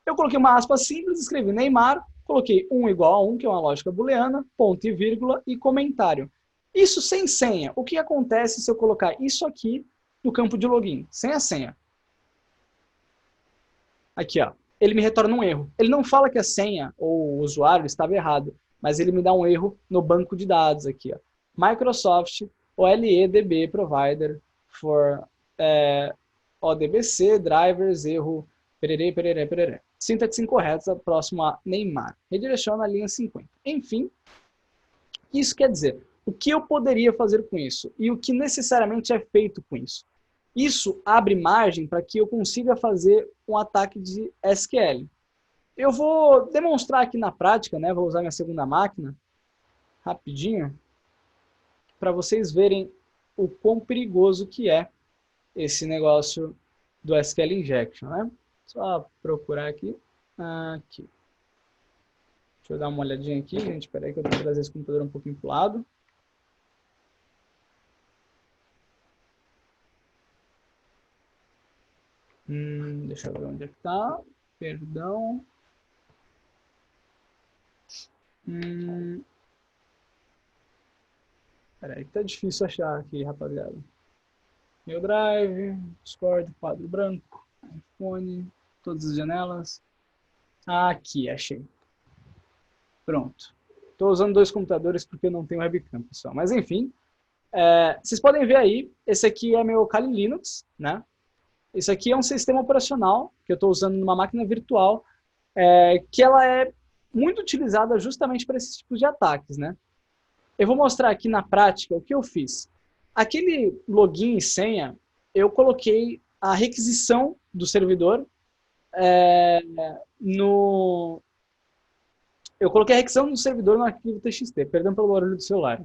Eu coloquei uma aspa simples, escrevi Neymar, coloquei 1 igual a 1, que é uma lógica booleana, ponto e vírgula e comentário. Isso sem senha. O que acontece se eu colocar isso aqui no campo de login, sem a senha? Aqui, ó. Ele me retorna um erro. Ele não fala que a senha ou o usuário estava errado, mas ele me dá um erro no banco de dados aqui, ó. Microsoft OLEDB Provider for ODBC, drivers, erro, pererê, pererê, pererê. Sintaxe incorreta, próximo a Neymar. Redireciona a linha 50. Enfim, isso quer dizer, o que eu poderia fazer com isso? E o que necessariamente é feito com isso? Isso abre margem para que eu consiga fazer um ataque de SQL. Eu vou demonstrar aqui na prática, né? Vou usar minha segunda máquina, rapidinho, para vocês verem o quão perigoso que é esse negócio do SQL Injection, né? Só procurar aqui. Aqui. Deixa eu dar uma olhadinha aqui, gente. Espera aí que eu tenho que trazer esse computador um pouquinho para o lado. Deixa eu ver onde é que tá. Perdão. Espera aí que tá difícil achar aqui, rapaziada. Meu Drive, Discord, quadro branco, iPhone, todas as janelas. Aqui, achei. Pronto. Estou usando 2 computadores porque eu não tenho webcam, pessoal. Mas enfim, vocês podem ver aí, esse aqui é meu Kali Linux, né? Esse aqui é um sistema operacional que eu estou usando numa máquina virtual, que ela é muito utilizada justamente para esses tipos de ataques, né? Eu vou mostrar aqui na prática o que eu fiz. Aquele login e senha, eu coloquei a requisição do servidor Eu coloquei a requisição do servidor no arquivo TXT. Perdão pelo barulho do celular.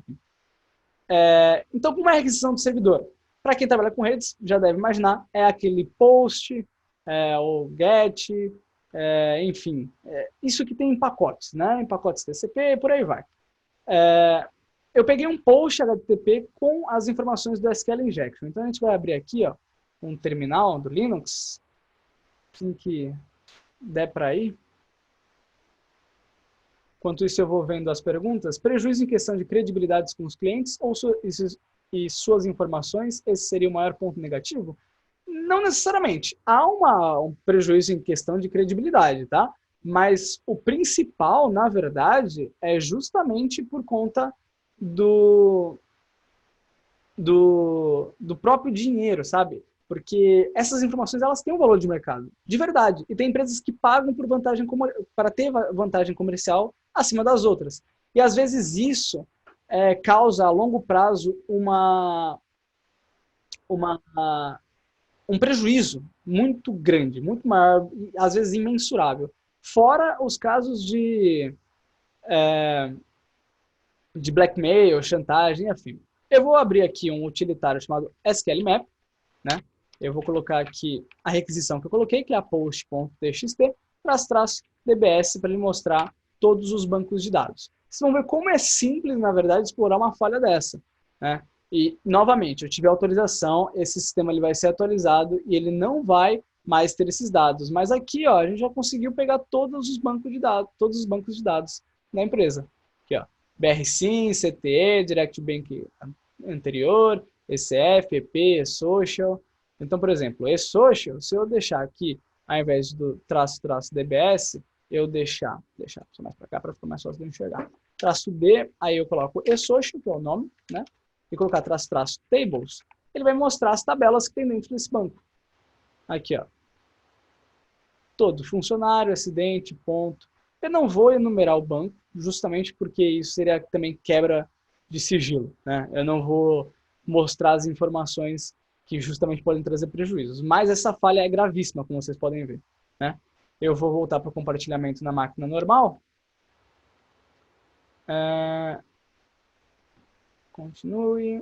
Então, como é a requisição do servidor? Para quem trabalha com redes, já deve imaginar, é aquele post, o get, enfim, isso que tem em pacotes, né? Em pacotes TCP e por aí vai. Eu peguei um post HTTP com as informações do SQL Injection. Então, a gente vai abrir aqui, ó, um terminal do Linux, assim que der para ir. Enquanto isso, eu vou vendo as perguntas. Prejuízo em questão de credibilidade com os clientes e suas informações, esse seria o maior ponto negativo? Não necessariamente. Há um prejuízo em questão de credibilidade, tá? Mas o principal, na verdade, é justamente por conta do próprio dinheiro, sabe? Porque essas informações, elas têm um valor de mercado, de verdade. E tem empresas que pagam para ter vantagem comercial acima das outras. E às vezes isso causa a longo prazo um prejuízo muito grande, muito maior, às vezes imensurável. Fora os casos de blackmail, chantagem, enfim. Eu vou abrir aqui um utilitário chamado SQLMap, né? Eu vou colocar aqui a requisição que eu coloquei, que é a post.txt, --dbs, para ele mostrar todos os bancos de dados. Vocês vão ver como é simples, na verdade, explorar uma falha dessa, né? E, novamente, eu tive autorização, esse sistema ele vai ser atualizado e ele não vai mais ter esses dados. Mas aqui, ó, a gente já conseguiu pegar todos os bancos de dados da empresa. Aqui, ó, BRSIM, CTE, Direct Bank anterior, ECF, EP, eSocial. Então, por exemplo, eSocial, se eu deixar aqui, ao invés do --dbs, eu deixar mais para cá para ficar mais fácil de enxergar. --d, aí eu coloco eSocial, que é o nome, né? E colocar --tables, ele vai mostrar as tabelas que tem dentro desse banco. Aqui, ó. Todo funcionário, acidente, ponto. Eu não vou enumerar o banco, justamente porque isso seria também quebra de sigilo, né? Eu não vou mostrar as informações que justamente podem trazer prejuízos. Mas essa falha é gravíssima, como vocês podem ver, né? Eu vou voltar para o compartilhamento na máquina normal. Continue.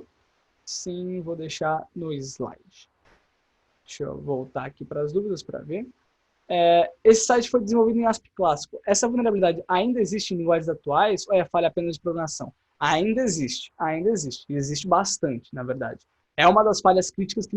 Sim, vou deixar no slide. Deixa eu voltar aqui para as dúvidas para ver. Esse site foi desenvolvido em ASP clássico. Essa vulnerabilidade ainda existe em linguagens atuais ou é falha apenas de programação? Ainda existe. E existe bastante, na verdade. É uma das falhas críticas que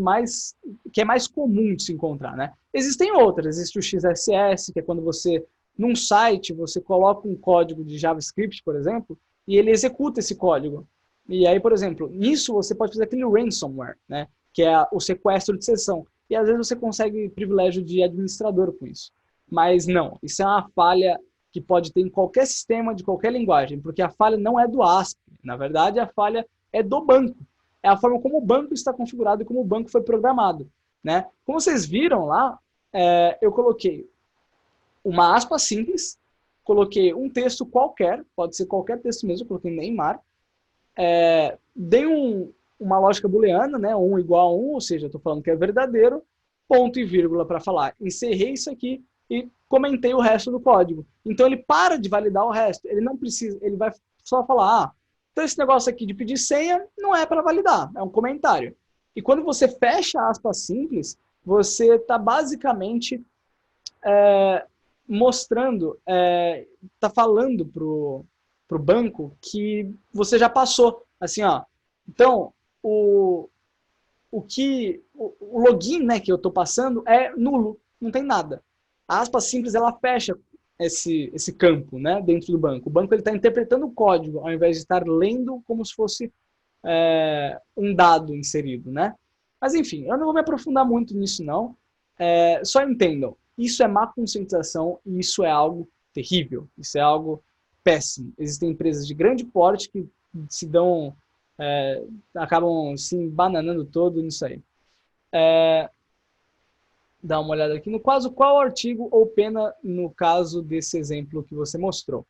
é mais comum de se encontrar, né? Existem outras. Existe o XSS, que é quando você, num site, você coloca um código de JavaScript, por exemplo, e ele executa esse código. E aí, por exemplo, nisso você pode fazer aquele ransomware, né? Que é o sequestro de sessão. E às vezes você consegue privilégio de administrador com isso. Mas não, isso é uma falha que pode ter em qualquer sistema, de qualquer linguagem, porque a falha não é do ASP. Na verdade, a falha é do banco. É a forma como o banco está configurado e como o banco foi programado, né? Como vocês viram lá, eu coloquei uma aspa simples, coloquei um texto qualquer, pode ser qualquer texto mesmo, eu coloquei Neymar, dei uma lógica booleana, né, 1 igual a 1, ou seja, estou falando que é verdadeiro, ponto e vírgula para falar, encerrei isso aqui e comentei o resto do código. Então ele para de validar o resto, ele não precisa, ele vai só falar, então esse negócio aqui de pedir senha não é para validar, é um comentário. E quando você fecha aspas simples, você está basicamente mostrando, está falando pro banco que você já passou, assim, ó, então o login, né, que eu estou passando é nulo, não tem nada. A aspa simples, ela fecha esse campo, né, dentro do banco. O banco está interpretando o código, ao invés de estar lendo como se fosse um dado inserido, né? Mas, enfim, eu não vou me aprofundar muito nisso, não. Só entendam, isso é má conscientização e isso é algo terrível, isso é algo péssimo. Existem empresas de grande porte que se dão... acabam se bananando todo nisso aí. Dá uma olhada aqui. No caso, qual artigo ou pena no caso desse exemplo que você mostrou?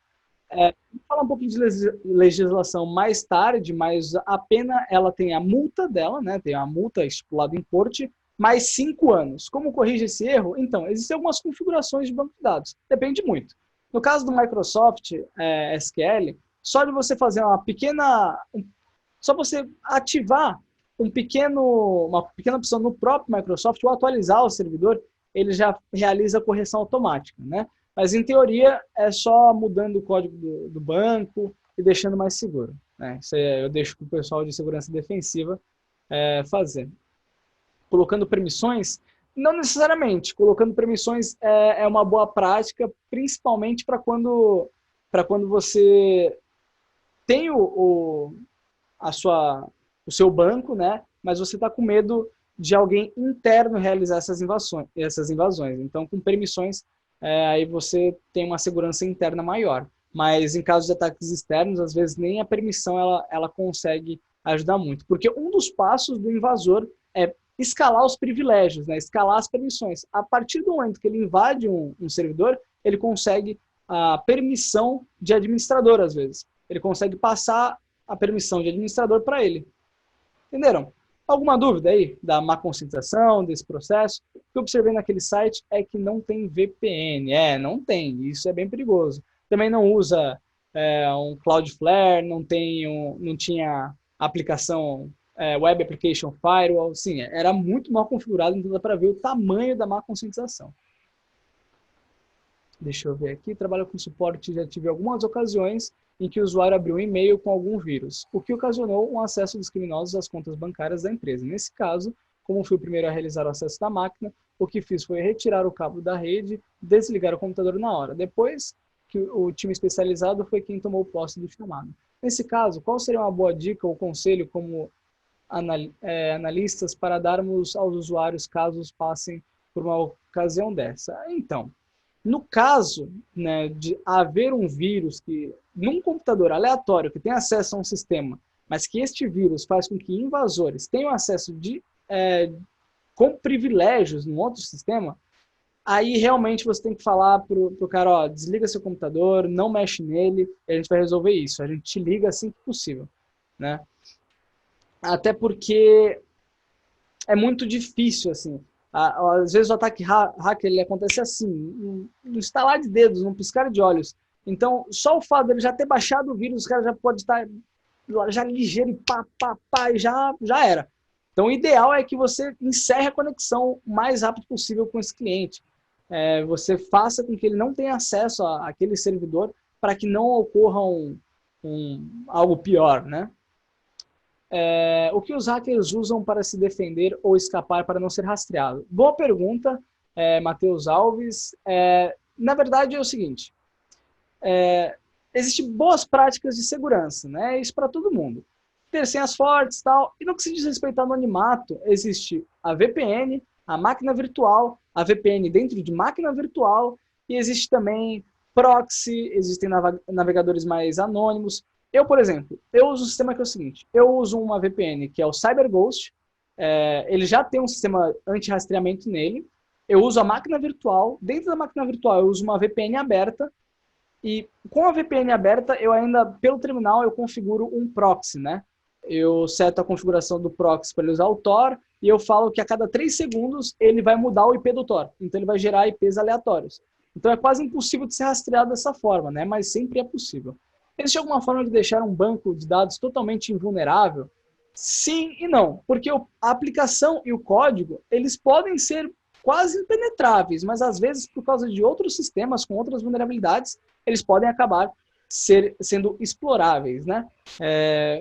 Vou falar um pouquinho de legislação mais tarde, mas a pena, ela tem a multa dela, né? Tem a multa estipulada em corte, mais 5 anos. Como corrige esse erro? Então, existem algumas configurações de banco de dados. Depende muito. No caso do Microsoft SQL, só de você fazer só você ativar uma pequena opção no próprio Microsoft ou atualizar o servidor, ele já realiza a correção automática, né? Mas, em teoria, é só mudando o código do banco e deixando mais seguro, né? Isso eu deixo para o pessoal de segurança defensiva fazer. Colocando permissões, não necessariamente. Colocando permissões é uma boa prática, principalmente para quando você tem o seu banco, né? Mas você está com medo de alguém interno realizar essas invasões. Então, com permissões, aí você tem uma segurança interna maior. Mas em caso de ataques externos, às vezes nem a permissão ela consegue ajudar muito. Porque um dos passos do invasor é escalar os privilégios, né? Escalar as permissões. A partir do momento que ele invade um servidor, ele consegue a permissão de administrador, às vezes. Ele consegue passar a permissão de administrador para ele. Entenderam? Alguma dúvida aí da má conscientização, desse processo? O que eu observei naquele site é que não tem VPN. Não tem. Isso é bem perigoso. Também não usa um Cloudflare, não tinha aplicação Web Application Firewall. Sim, era muito mal configurado, então dá para ver o tamanho da má conscientização. Deixa eu ver aqui. Trabalho com suporte, já tive algumas ocasiões em que o usuário abriu um e-mail com algum vírus, o que ocasionou um acesso dos criminosos às contas bancárias da empresa. Nesse caso, como fui o primeiro a realizar o acesso da máquina, o que fiz foi retirar o cabo da rede, desligar o computador na hora. Depois, que o time especializado foi quem tomou posse do chamado. Nesse caso, qual seria uma boa dica ou conselho como analistas para darmos aos usuários caso passem por uma ocasião dessa? Então, no caso, né, de haver um vírus que, num computador aleatório que tem acesso a um sistema, mas que este vírus faz com que invasores tenham acesso com privilégios num outro sistema, aí realmente você tem que falar pro cara, ó, desliga seu computador, não mexe nele, e a gente vai resolver isso. A gente te liga assim que possível, né? Até porque é muito difícil, assim. Às vezes o ataque hacker ele acontece assim, no estalar de dedos, num piscar de olhos. Então, só o fato dele já ter baixado o vírus, o cara já pode estar já ligeiro e pá, e já era. Então, o ideal é que você encerre a conexão o mais rápido possível com esse cliente. Você faça com que ele não tenha acesso àquele servidor para que não ocorra algo pior, né? O que os hackers usam para se defender ou escapar para não ser rastreado? Boa pergunta, Matheus Alves. Na verdade é o seguinte, existem boas práticas de segurança, né? Isso para todo mundo. Ter senhas fortes e tal. E no que se diz respeito ao anonimato, existe a VPN, a máquina virtual, a VPN dentro de máquina virtual, e existe também proxy, existem navegadores mais anônimos. Eu, por exemplo, eu uso um sistema que é o seguinte, eu uso uma VPN que é o CyberGhost, ele já tem um sistema anti-rastreamento nele, eu uso a máquina virtual, dentro da máquina virtual eu uso uma VPN aberta, e com a VPN aberta, eu ainda, pelo terminal, eu configuro um proxy, né? Eu seto a configuração do proxy para ele usar o Tor, e eu falo que a cada 3 segundos ele vai mudar o IP do Tor, então ele vai gerar IPs aleatórios. Então é quase impossível de ser rastreado dessa forma, né? Mas sempre é possível. Existe alguma forma de deixar um banco de dados totalmente invulnerável? Sim e não, porque a aplicação e o código, eles podem ser quase impenetráveis, mas às vezes por causa de outros sistemas com outras vulnerabilidades, eles podem acabar sendo exploráveis, né?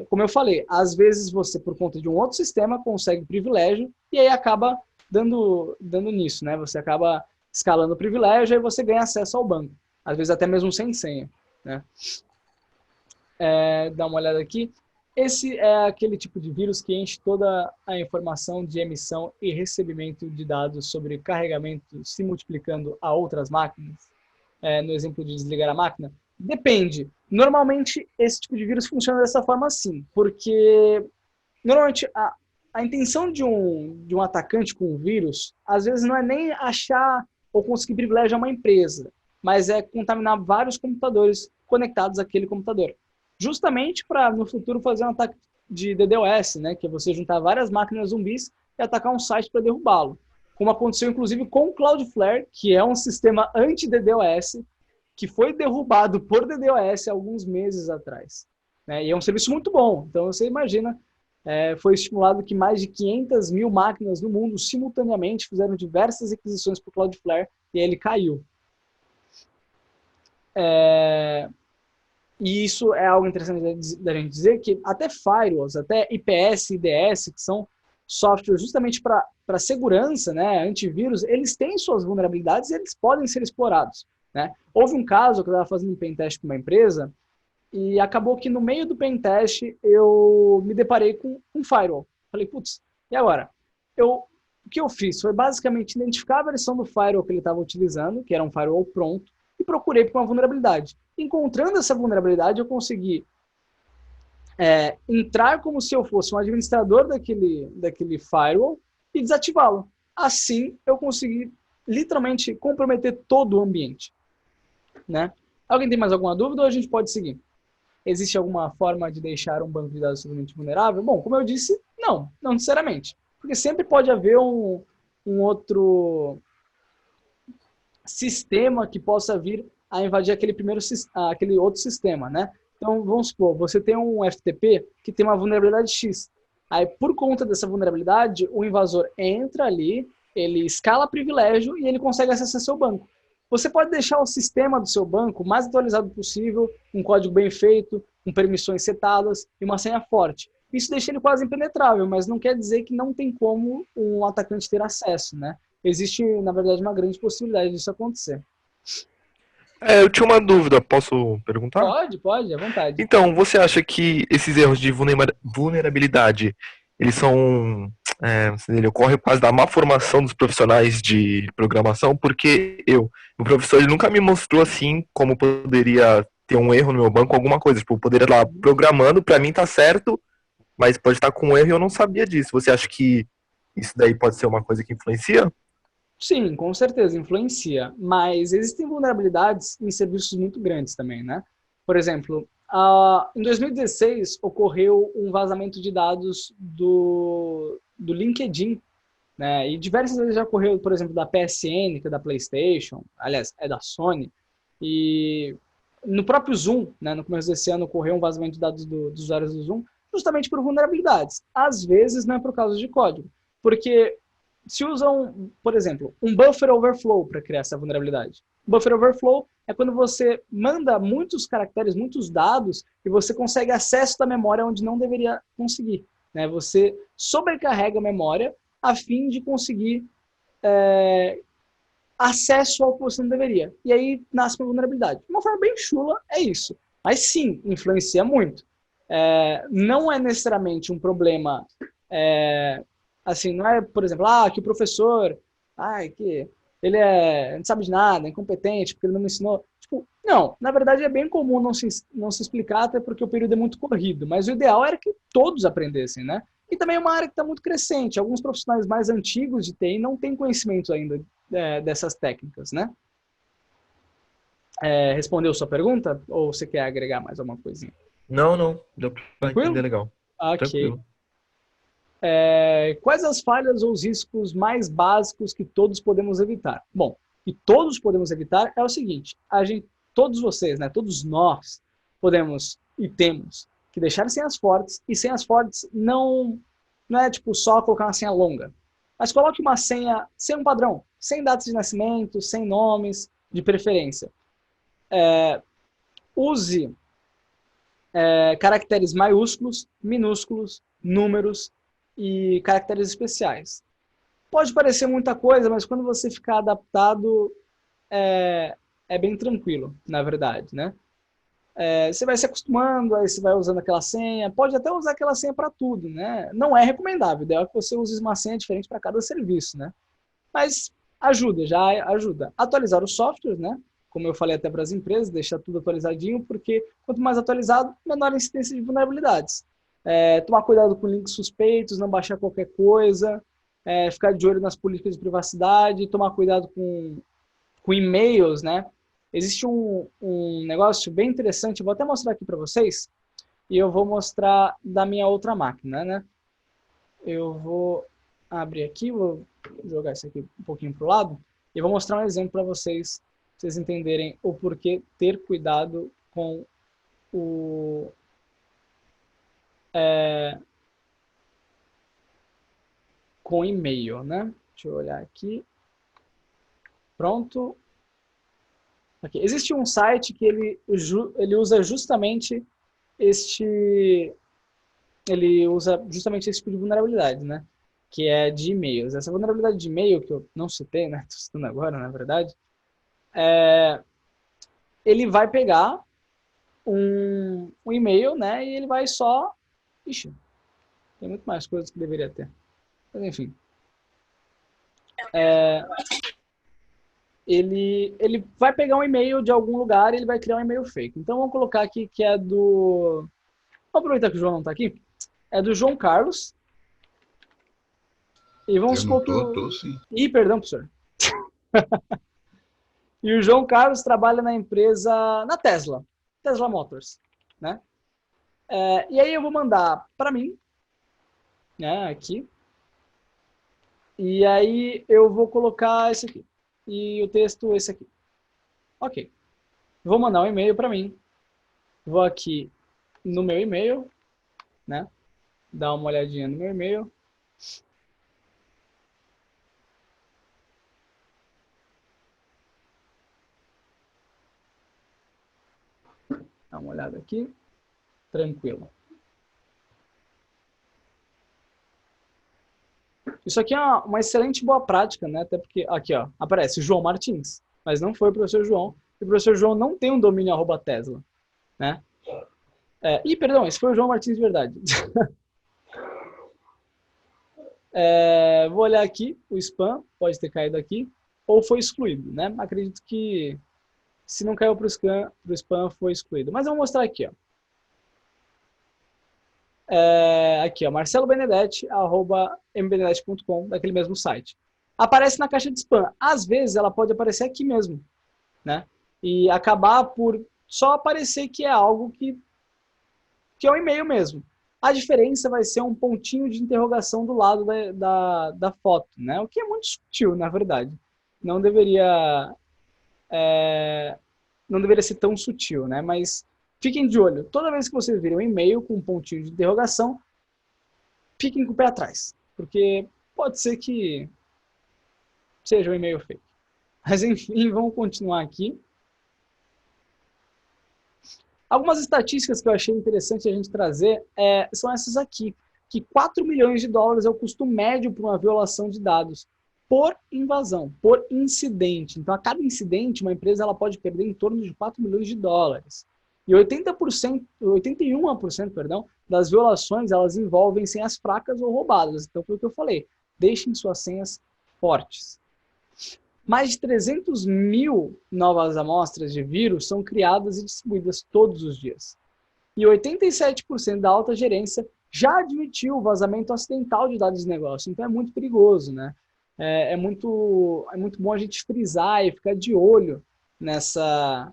Como eu falei, às vezes você, por conta de um outro sistema, consegue privilégio e aí acaba dando nisso, né? Você acaba escalando o privilégio e você ganha acesso ao banco, às vezes até mesmo sem senha, né? Dá uma olhada aqui. Esse é aquele tipo de vírus que enche toda a informação de emissão e recebimento de dados sobre carregamento se multiplicando a outras máquinas. No exemplo de desligar a máquina. Depende. Normalmente, esse tipo de vírus funciona dessa forma sim, porque normalmente a intenção de um atacante com um vírus, às vezes não é nem achar ou conseguir privilégio a uma empresa, mas é contaminar vários computadores conectados àquele computador. Justamente para, no futuro, fazer um ataque de DDoS, né, que é você juntar várias máquinas zumbis e atacar um site para derrubá-lo. Como aconteceu, inclusive, com o Cloudflare, que é um sistema anti-DDoS, que foi derrubado por DDoS alguns meses atrás. E é um serviço muito bom. Então, você imagina, foi estimulado que mais de 500 mil máquinas no mundo, simultaneamente, fizeram diversas requisições para o Cloudflare, e ele caiu. E isso é algo interessante da gente dizer, que até firewalls, até IPS, IDS, que são softwares justamente para segurança, né, antivírus, eles têm suas vulnerabilidades e eles podem ser explorados, né? Houve um caso que eu estava fazendo um pentest com uma empresa e acabou que no meio do pentest eu me deparei com um firewall. Falei, putz, e agora? O que eu fiz foi basicamente identificar a versão do firewall que ele estava utilizando, que era um firewall pronto, e procurei por uma vulnerabilidade. Encontrando essa vulnerabilidade, eu consegui entrar como se eu fosse um administrador daquele firewall e desativá-lo. Assim, eu consegui literalmente comprometer todo o ambiente, né? Alguém tem mais alguma dúvida ou a gente pode seguir? Existe alguma forma de deixar um banco de dados totalmente vulnerável? Bom, como eu disse, não necessariamente. Porque sempre pode haver um outro sistema que possa vir a invadir aquele outro sistema, né? Então, vamos supor, você tem um FTP que tem uma vulnerabilidade X. Aí, por conta dessa vulnerabilidade, o invasor entra ali, ele escala privilégio e ele consegue acessar seu banco. Você pode deixar o sistema do seu banco o mais atualizado possível, um código bem feito, com permissões setadas e uma senha forte. Isso deixa ele quase impenetrável, mas não quer dizer que não tem como um atacante ter acesso, né? Existe, na verdade, uma grande possibilidade disso acontecer. Eu tinha uma dúvida, posso perguntar? Pode, à vontade. Então, você acha que esses erros de vulnerabilidade, eles são, ele ocorre por causa da má formação dos profissionais de programação? Porque o professor, ele nunca me mostrou assim como poderia ter um erro no meu banco, alguma coisa. Tipo, eu poderia estar lá programando, para mim tá certo, mas pode estar com um erro e eu não sabia disso. Você acha que isso daí pode ser uma coisa que influencia? Sim, com certeza, influencia. Mas existem vulnerabilidades em serviços muito grandes também, né? Por exemplo, em 2016 ocorreu um vazamento de dados do LinkedIn né? E diversas vezes já ocorreu, por exemplo, da PSN, que é da PlayStation, aliás, é da Sony, e no próprio Zoom, né, no começo desse ano, ocorreu um vazamento de dados dos usuários do Zoom, justamente por vulnerabilidades. Às vezes não é por causa de código, porque se usam, por exemplo, um buffer overflow para criar essa vulnerabilidade. Buffer overflow é quando você manda muitos caracteres, muitos dados, e você consegue acesso da memória onde não deveria conseguir, né? Você sobrecarrega a memória a fim de conseguir acesso ao que você não deveria. E aí nasce uma vulnerabilidade. De uma forma bem chula, é isso. Mas sim, influencia muito. Não é necessariamente um problema, assim, não é, por exemplo, que o professor, que ele não sabe de nada, é incompetente, porque ele não me ensinou. Tipo, não, na verdade é bem comum não se explicar, até porque o período é muito corrido, mas o ideal era que todos aprendessem, né? E também é uma área que está muito crescente. Alguns profissionais mais antigos de TI não têm conhecimento ainda dessas técnicas, né? Respondeu sua pergunta? Ou você quer agregar mais alguma coisinha? Não, não. Deu pra entender Tranquilo? legal. Ok. Tranquilo. Quais as falhas ou os riscos mais básicos que todos podemos evitar? Bom, que todos podemos evitar é o seguinte, todos vocês, né, todos nós podemos e temos que deixar senhas fortes, e senhas fortes não é tipo só colocar uma senha longa, mas coloque uma senha sem um padrão, sem datas de nascimento, sem nomes, de preferência. Use caracteres maiúsculos, minúsculos, números e caracteres especiais. Pode parecer muita coisa, mas quando você ficar adaptado, é bem tranquilo, na verdade, né? Você vai se acostumando, aí você vai usando aquela senha, pode até usar aquela senha para tudo, né? Não é recomendável, o ideal é que você use uma senha diferente para cada serviço, né? Mas ajuda, já ajuda. Atualizar os softwares, né? Como eu falei até para as empresas, deixar tudo atualizadinho, porque quanto mais atualizado, menor a incidência de vulnerabilidades. Tomar cuidado com links suspeitos, não baixar qualquer coisa, ficar de olho nas políticas de privacidade, tomar cuidado com e-mails, né? Existe um negócio bem interessante, eu vou até mostrar aqui para vocês, e eu vou mostrar da minha outra máquina, né? Eu vou abrir aqui, vou jogar isso aqui um pouquinho para o lado, e vou mostrar um exemplo para vocês entenderem o porquê ter cuidado com com e-mail, né? Deixa eu olhar aqui. Pronto. Aqui. Existe um site que ele usa justamente ele usa justamente esse tipo de vulnerabilidade, né? Que é de e-mails. Essa vulnerabilidade de e-mail, que eu não citei, né? Estou citando agora, na verdade. Ele vai pegar um e-mail, né? E ele vai só... Ixi, tem muito mais coisas que deveria ter. Mas enfim. Ele vai pegar um e-mail de algum lugar e ele vai criar um e-mail fake. Então vamos colocar aqui que é do... Vamos aproveitar que o João não está aqui. É do João Carlos. E vamos supor que tô sim. Ih, perdão, professor. E o João Carlos trabalha na empresa, na Tesla Motors, né? E aí eu vou mandar para mim, né, aqui. E aí eu vou colocar esse aqui. E o texto esse aqui. Ok. Vou mandar um e-mail para mim. Vou aqui no meu e-mail, né? Dar uma olhadinha no meu e-mail. Dá uma olhada aqui. Tranquilo. Isso aqui é uma excelente boa prática, né? Até porque aqui, ó, aparece João Martins, mas não foi o professor João. E o professor João não tem um domínio @Tesla, né? Perdão, esse foi o João Martins de verdade. Vou olhar aqui, o spam pode ter caído aqui, ou foi excluído, né? Acredito que se não caiu para o spam, foi excluído. Mas eu vou mostrar aqui, ó. Aqui, ó, marcelobenedetti@mbenedetti.com, daquele mesmo site. Aparece na caixa de spam. Às vezes ela pode aparecer aqui mesmo, né? E acabar por só aparecer que é algo que é um e-mail mesmo. A diferença vai ser um pontinho de interrogação do lado da foto, né? O que é muito sutil, na verdade. Não deveria, não deveria ser tão sutil, né? Mas fiquem de olho. Toda vez que vocês virem um e-mail com um pontinho de interrogação, fiquem com o pé atrás, porque pode ser que seja um e-mail fake. Mas enfim, vamos continuar aqui. Algumas estatísticas que eu achei interessante a gente trazer são essas aqui, que 4 milhões de dólares é o custo médio para uma violação de dados por invasão, por incidente. Então, a cada incidente, uma empresa ela pode perder em torno de 4 milhões de dólares. E 81%, perdão, das violações elas envolvem senhas fracas ou roubadas. Então, foi o que eu falei. Deixem suas senhas fortes. Mais de 300 mil novas amostras de vírus são criadas e distribuídas todos os dias. E 87% da alta gerência já admitiu o vazamento acidental de dados de negócio. Então é muito perigoso, né? É muito bom a gente frisar e ficar de olho nessas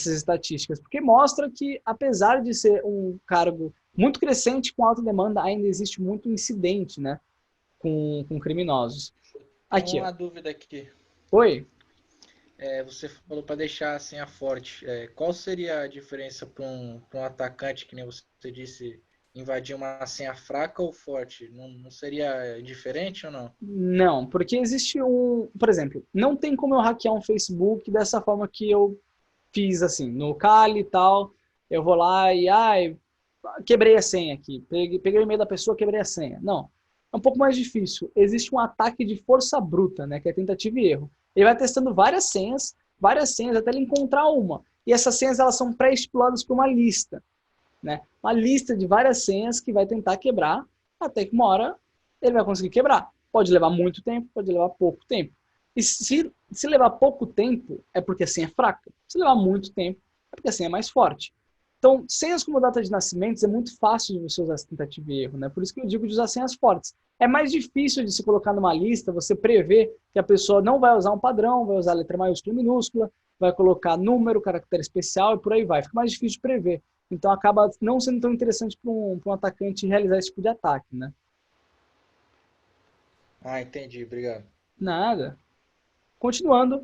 estatísticas, porque mostra que, apesar de ser um cargo muito crescente com alta demanda, ainda existe muito incidente, né, com criminosos. Aqui, Tem uma dúvida aqui. Oi? Você falou para deixar a senha forte. Qual seria a diferença para um atacante, que nem você disse, invadir uma senha fraca ou forte? Não seria diferente ou não? Não, porque existe por exemplo, não tem como eu hackear um Facebook dessa forma que eu fiz assim, no Kali e tal, eu vou lá e quebrei a senha aqui, peguei o e-mail da pessoa, quebrei a senha. Não, é um pouco mais difícil. Existe um ataque de força bruta, né, que é tentativa e erro. Ele vai testando várias senhas até ele encontrar uma. E essas senhas elas são pré-estipuladas por uma lista, né? Uma lista de várias senhas que vai tentar quebrar, até que uma hora ele vai conseguir quebrar. Pode levar muito tempo, pode levar pouco tempo. E se levar pouco tempo, é porque a senha é fraca. Se levar muito tempo, é porque a senha é mais forte. Então, senhas como data de nascimentos é muito fácil de você usar essa tentativa e erro, né? Por isso que eu digo de usar senhas fortes. É mais difícil de se colocar numa lista, você prever que a pessoa não vai usar um padrão, vai usar letra maiúscula e minúscula, vai colocar número, caractere especial e por aí vai. Fica mais difícil de prever. Então, acaba não sendo tão interessante para um atacante realizar esse tipo de ataque, né? Entendi. Obrigado. Nada. Continuando.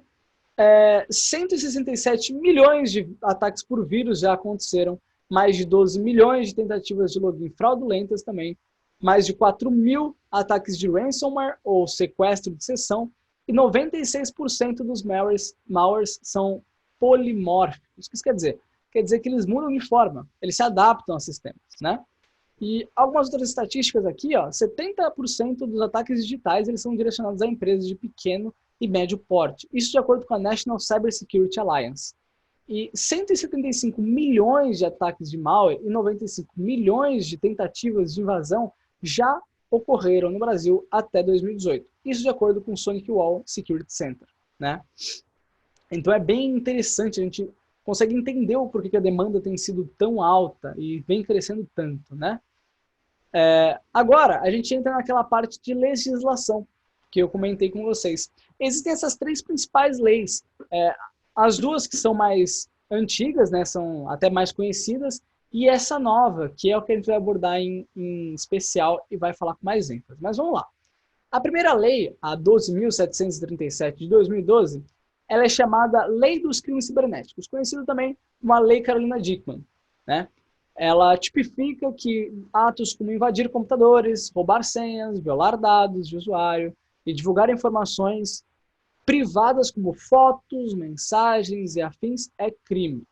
167 milhões de ataques por vírus já aconteceram, mais de 12 milhões de tentativas de login fraudulentas também, mais de 4 mil ataques de ransomware ou sequestro de sessão, e 96% dos malwares são polimórficos. O que isso quer dizer? Quer dizer que eles mudam de forma, eles se adaptam a sistemas, né? E algumas outras estatísticas aqui, 70% dos ataques digitais eles são direcionados a empresas de pequeno e médio porte. Isso de acordo com a National Cybersecurity Alliance. E 175 milhões de ataques de malware e 95 milhões de tentativas de invasão já ocorreram no Brasil até 2018. Isso de acordo com o SonicWall Security Center, né? Então é bem interessante, a gente consegue entender o porquê que a demanda tem sido tão alta e vem crescendo tanto, né? Agora, a gente entra naquela parte de legislação que eu comentei com vocês. Existem essas 3 principais leis. As 2 que são mais antigas, né, são até mais conhecidas, e essa nova, que é o que a gente vai abordar em especial e vai falar com mais ênfase. Mas vamos lá. A primeira lei, a 12.737 de 2012, ela é chamada Lei dos Crimes Cibernéticos, conhecida também como a Lei Carolina Dickmann, né? Ela tipifica que atos como invadir computadores, roubar senhas, violar dados de usuário e divulgar informações privadas como fotos, mensagens e afins é crime.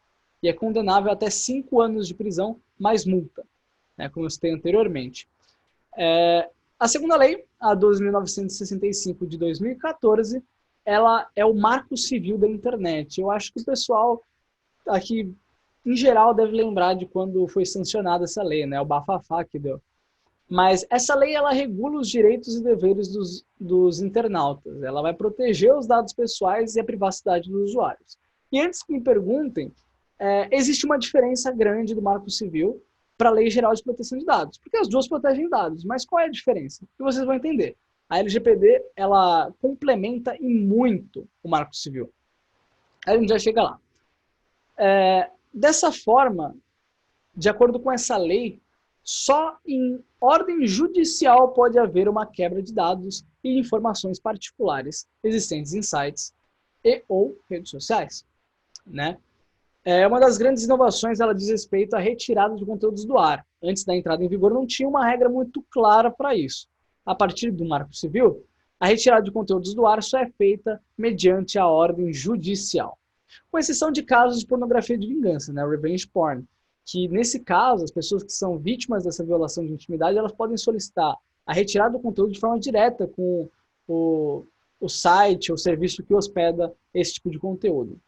E é condenável até 5 anos de prisão mais multa, né, como eu citei anteriormente. A segunda lei, a 12.965 de 2014, ela é o marco civil da internet. Eu acho que o pessoal aqui, em geral, deve lembrar de quando foi sancionada essa lei, né, o bafafá que deu. Mas essa lei ela regula os direitos e deveres dos internautas. Ela vai proteger os dados pessoais e a privacidade dos usuários. E antes que me perguntem, existe uma diferença grande do Marco Civil para a Lei Geral de Proteção de Dados. Porque as duas protegem dados, mas qual é a diferença? E vocês vão entender. A LGPD ela complementa e muito o Marco Civil. Aí a gente já chega lá. Dessa forma, de acordo com essa lei, só em ordem judicial pode haver uma quebra de dados e informações particulares existentes em sites e ou redes sociais, né? Uma das grandes inovações, ela diz respeito à retirada de conteúdos do ar. Antes da entrada em vigor, não tinha uma regra muito clara para isso. A partir do Marco Civil, a retirada de conteúdos do ar só é feita mediante a ordem judicial. Com exceção de casos de pornografia de vingança, né, revenge porn, que nesse caso, as pessoas que são vítimas dessa violação de intimidade, elas podem solicitar a retirada do conteúdo de forma direta com o site ou serviço que hospeda esse tipo de conteúdo.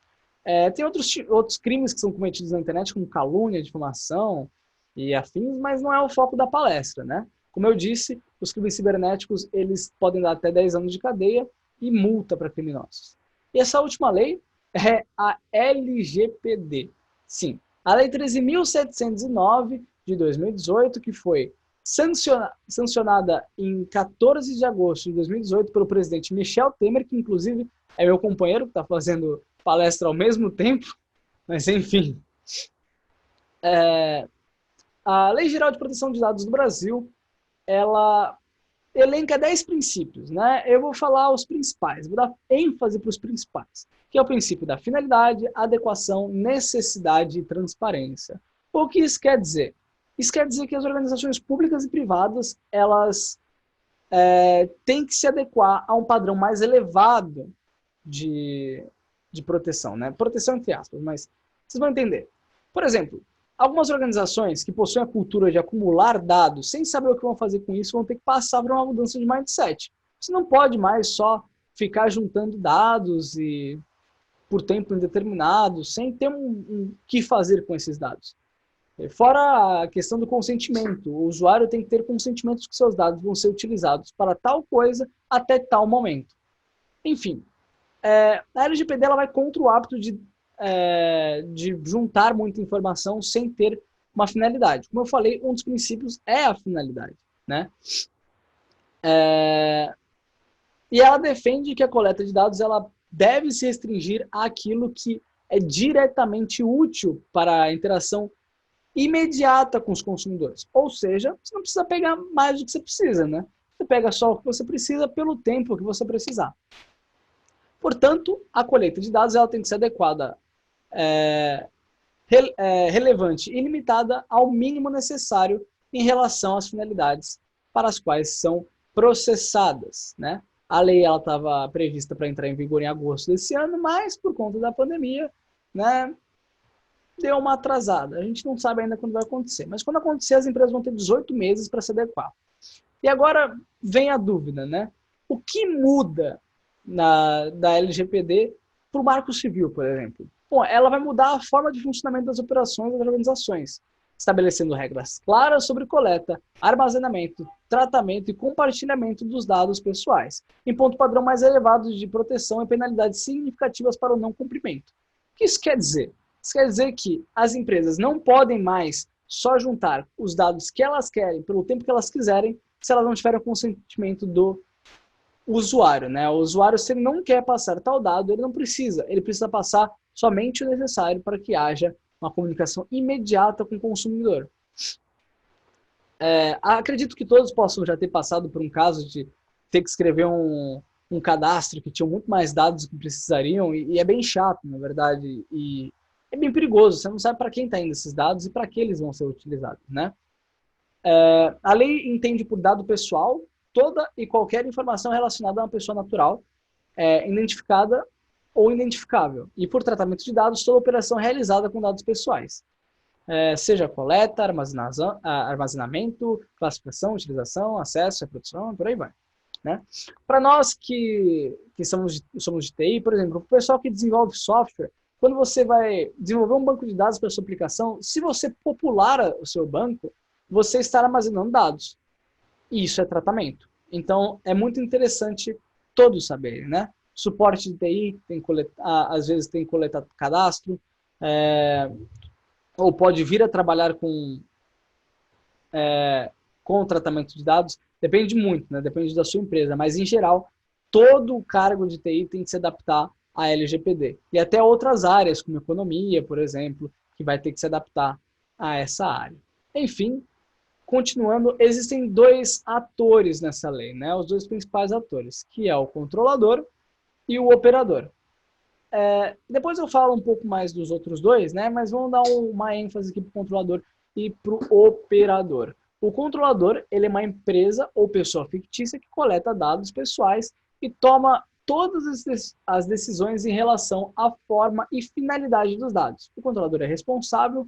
Tem outros crimes que são cometidos na internet, como calúnia, difamação e afins, mas não é o foco da palestra, né? Como eu disse, os crimes cibernéticos, eles podem dar até 10 anos de cadeia e multa para criminosos. E essa última lei é a LGPD. Sim, a Lei 13.709 de 2018, que foi sancionada em 14 de agosto de 2018 pelo presidente Michel Temer, que inclusive é meu companheiro, que está fazendo palestra ao mesmo tempo, mas enfim. A Lei Geral de Proteção de Dados do Brasil, ela elenca 10 princípios, né? Eu vou falar os principais, vou dar ênfase para os principais, que é o princípio da finalidade, adequação, necessidade e transparência. O que isso quer dizer? Isso quer dizer que as organizações públicas e privadas, elas têm que se adequar a um padrão mais elevado de proteção, né? Proteção entre aspas, mas vocês vão entender. Por exemplo, algumas organizações que possuem a cultura de acumular dados sem saber o que vão fazer com isso vão ter que passar por uma mudança de mindset. Você não pode mais só ficar juntando dados e por tempo indeterminado, sem ter um que fazer com esses dados. Fora a questão do consentimento, o usuário tem que ter consentimento de que seus dados vão ser utilizados para tal coisa até tal momento. Enfim, a LGPD ela vai contra o hábito de juntar muita informação sem ter uma finalidade. Como eu falei, um dos princípios é a finalidade, né? E ela defende que a coleta de dados ela deve se restringir àquilo que é diretamente útil para a interação imediata com os consumidores. Ou seja, você não precisa pegar mais do que você precisa, né? Você pega só o que você precisa pelo tempo que você precisar. Portanto, a coleta de dados ela tem que ser adequada, relevante e limitada ao mínimo necessário em relação às finalidades para as quais são processadas, né? A lei estava prevista para entrar em vigor em agosto desse ano, mas por conta da pandemia, né, deu uma atrasada. A gente não sabe ainda quando vai acontecer, mas quando acontecer, as empresas vão ter 18 meses para se adequar. E agora vem a dúvida, né? O que muda da LGPD para o Marco Civil, por exemplo? Bom, ela vai mudar a forma de funcionamento das operações das organizações, estabelecendo regras claras sobre coleta, armazenamento, tratamento e compartilhamento dos dados pessoais, impondo padrão mais elevado de proteção e penalidades significativas para o não cumprimento. O que isso quer dizer? Isso quer dizer que as empresas não podem mais só juntar os dados que elas querem, pelo tempo que elas quiserem, se elas não tiverem o consentimento do usuário, né? O usuário, se ele não quer passar tal dado, ele não precisa. Ele precisa passar somente o necessário para que haja uma comunicação imediata com o consumidor. Acredito que todos possam já ter passado por um caso de ter que escrever um cadastro que tinha muito mais dados do que precisariam, e é bem chato, na verdade, e é bem perigoso. Você não sabe para quem está indo esses dados e para que eles vão ser utilizados, né? A lei entende por dado pessoal toda e qualquer informação relacionada a uma pessoa natural, identificada ou identificável, e por tratamento de dados, toda operação realizada com dados pessoais, seja coleta, armazenamento, classificação, utilização, acesso, reprodução, por aí vai, né? Para nós que somos de TI, por exemplo, o pessoal que desenvolve software, quando você vai desenvolver um banco de dados para sua aplicação, se você popular o seu banco, você está armazenando dados. E isso é tratamento. Então, é muito interessante todos saberem, né? Suporte de TI, às vezes tem que coletar cadastro, ou pode vir a trabalhar com o tratamento de dados. Depende muito, né? Depende da sua empresa. Mas, em geral, todo o cargo de TI tem que se adaptar à LGPD. E até outras áreas, como economia, por exemplo, que vai ter que se adaptar a essa área. Enfim, continuando, existem dois atores nessa lei, né? Os dois principais atores, que é o controlador e o operador. Depois eu falo um pouco mais dos outros dois, né? Mas vamos dar uma ênfase aqui para o controlador e para o operador. O controlador, ele é uma empresa ou pessoa fictícia que coleta dados pessoais e toma todas as decisões em relação à forma e finalidade dos dados. O controlador é responsável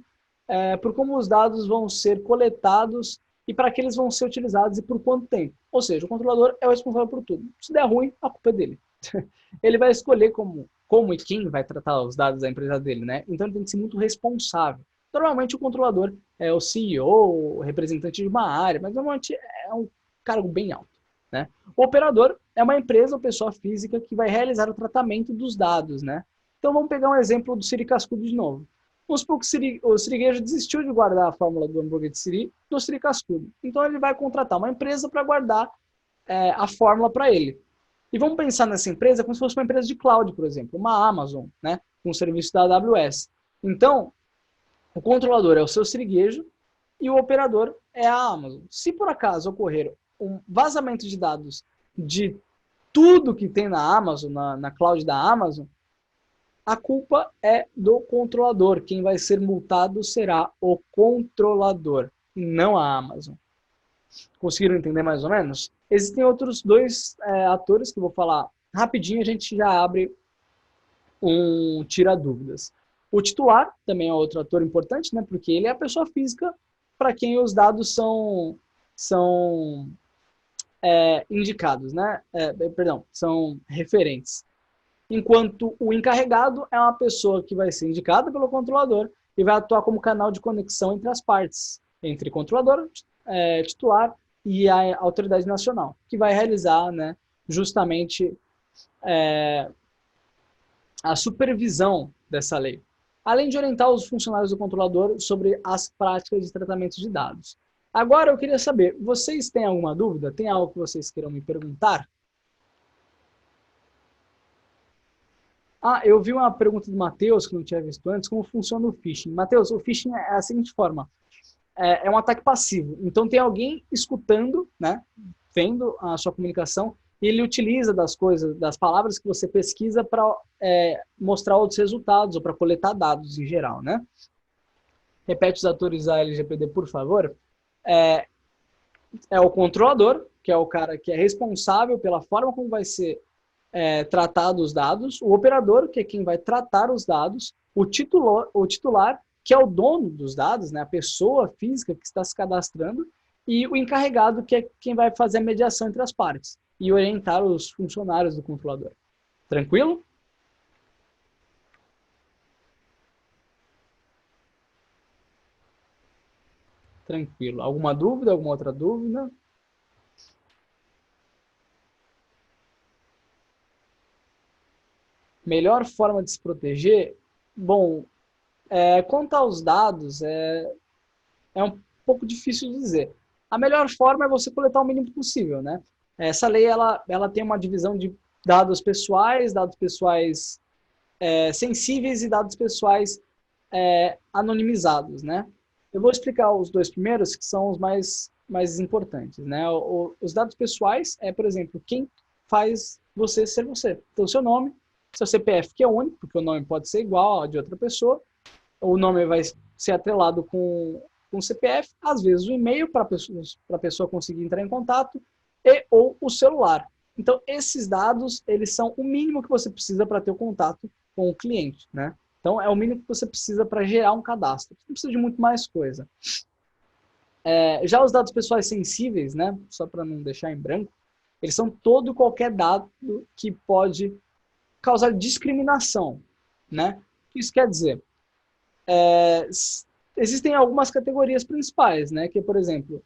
por como os dados vão ser coletados e para que eles vão ser utilizados e por quanto tempo. Ou seja, o controlador é o responsável por tudo. Se der ruim, a culpa é dele. Ele vai escolher como e quem vai tratar os dados da empresa dele, né? Então ele tem que ser muito responsável. Normalmente o controlador é o CEO, o representante de uma área, mas normalmente é um cargo bem alto, né? O operador é uma empresa ou pessoa física que vai realizar o tratamento dos dados, né? Então vamos pegar um exemplo do Siri Cascudo de novo. Vamos supor que o siriguejo desistiu de guardar a fórmula do hambúrguer de Siri do Siri Cascudo. Então ele vai contratar uma empresa para guardar a fórmula para ele. E vamos pensar nessa empresa como se fosse uma empresa de cloud, por exemplo, uma Amazon, né, com um serviço da AWS. Então, o controlador é o seu siriguejo e o operador é a Amazon. Se por acaso ocorrer um vazamento de dados de tudo que tem na Amazon, na cloud da Amazon, a culpa é do controlador. Quem vai ser multado será o controlador, e não a Amazon. Conseguiram entender mais ou menos? Existem outros dois atores que eu vou falar rapidinho, a gente já abre um tira-dúvidas. O titular também é outro ator importante, né? Porque ele é a pessoa física para quem os dados são indicados, né? São referentes. Enquanto o encarregado é uma pessoa que vai ser indicada pelo controlador e vai atuar como canal de conexão entre as partes, entre controlador, titular e a autoridade nacional, que vai realizar, né, justamente a supervisão dessa lei, além de orientar os funcionários do controlador sobre as práticas de tratamento de dados. Agora eu queria saber, vocês têm alguma dúvida? Tem algo que vocês queiram me perguntar? Eu vi uma pergunta do Matheus, que não tinha visto antes, como funciona o phishing. Matheus, o phishing é a seguinte forma, é um ataque passivo. Então tem alguém escutando, né, vendo a sua comunicação, e ele utiliza das palavras que você pesquisa para mostrar outros resultados, ou para coletar dados em geral, né? Repete os atores da LGPD, por favor. É o controlador, que é o cara que é responsável pela forma como vai ser tratado os dados, o operador, que é quem vai tratar os dados, o titular, que é o dono dos dados, né, a pessoa física que está se cadastrando, e o encarregado, que é quem vai fazer a mediação entre as partes e orientar os funcionários do controlador. Tranquilo? Tranquilo. Alguma dúvida? Alguma outra dúvida? Melhor forma de se proteger? Bom, quanto aos dados, é um pouco difícil de dizer. A melhor forma é você coletar o mínimo possível, né? Essa lei, ela tem uma divisão de dados pessoais sensíveis e dados pessoais anonimizados, né? Eu vou explicar os dois primeiros, que são os mais importantes, né? Os dados pessoais por exemplo, quem faz você ser você. Então, seu nome, seu CPF, que é único, porque o nome pode ser igual ao de outra pessoa, o nome vai ser atrelado com o CPF, às vezes o e-mail para a pessoa conseguir entrar em contato, ou o celular. Então, esses dados, eles são o mínimo que você precisa para ter o contato com o cliente, né? Então, é o mínimo que você precisa para gerar um cadastro. Você não precisa de muito mais coisa. Já os dados pessoais sensíveis, né? Só para não deixar em branco, eles são todo e qualquer dado que pode causar discriminação, né? Isso quer dizer, existem algumas categorias principais, né? Que, por exemplo,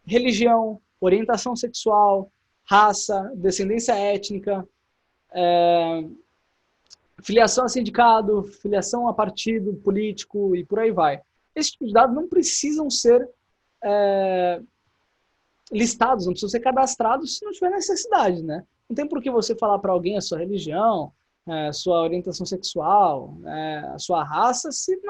religião, orientação sexual, raça, descendência étnica, filiação a sindicato, filiação a partido político e por aí vai. Esse tipo de dados não precisam ser listados, não precisam ser cadastrados se não tiver necessidade, né? Não tem por que você falar para alguém a sua religião, sua orientação sexual, a sua raça, se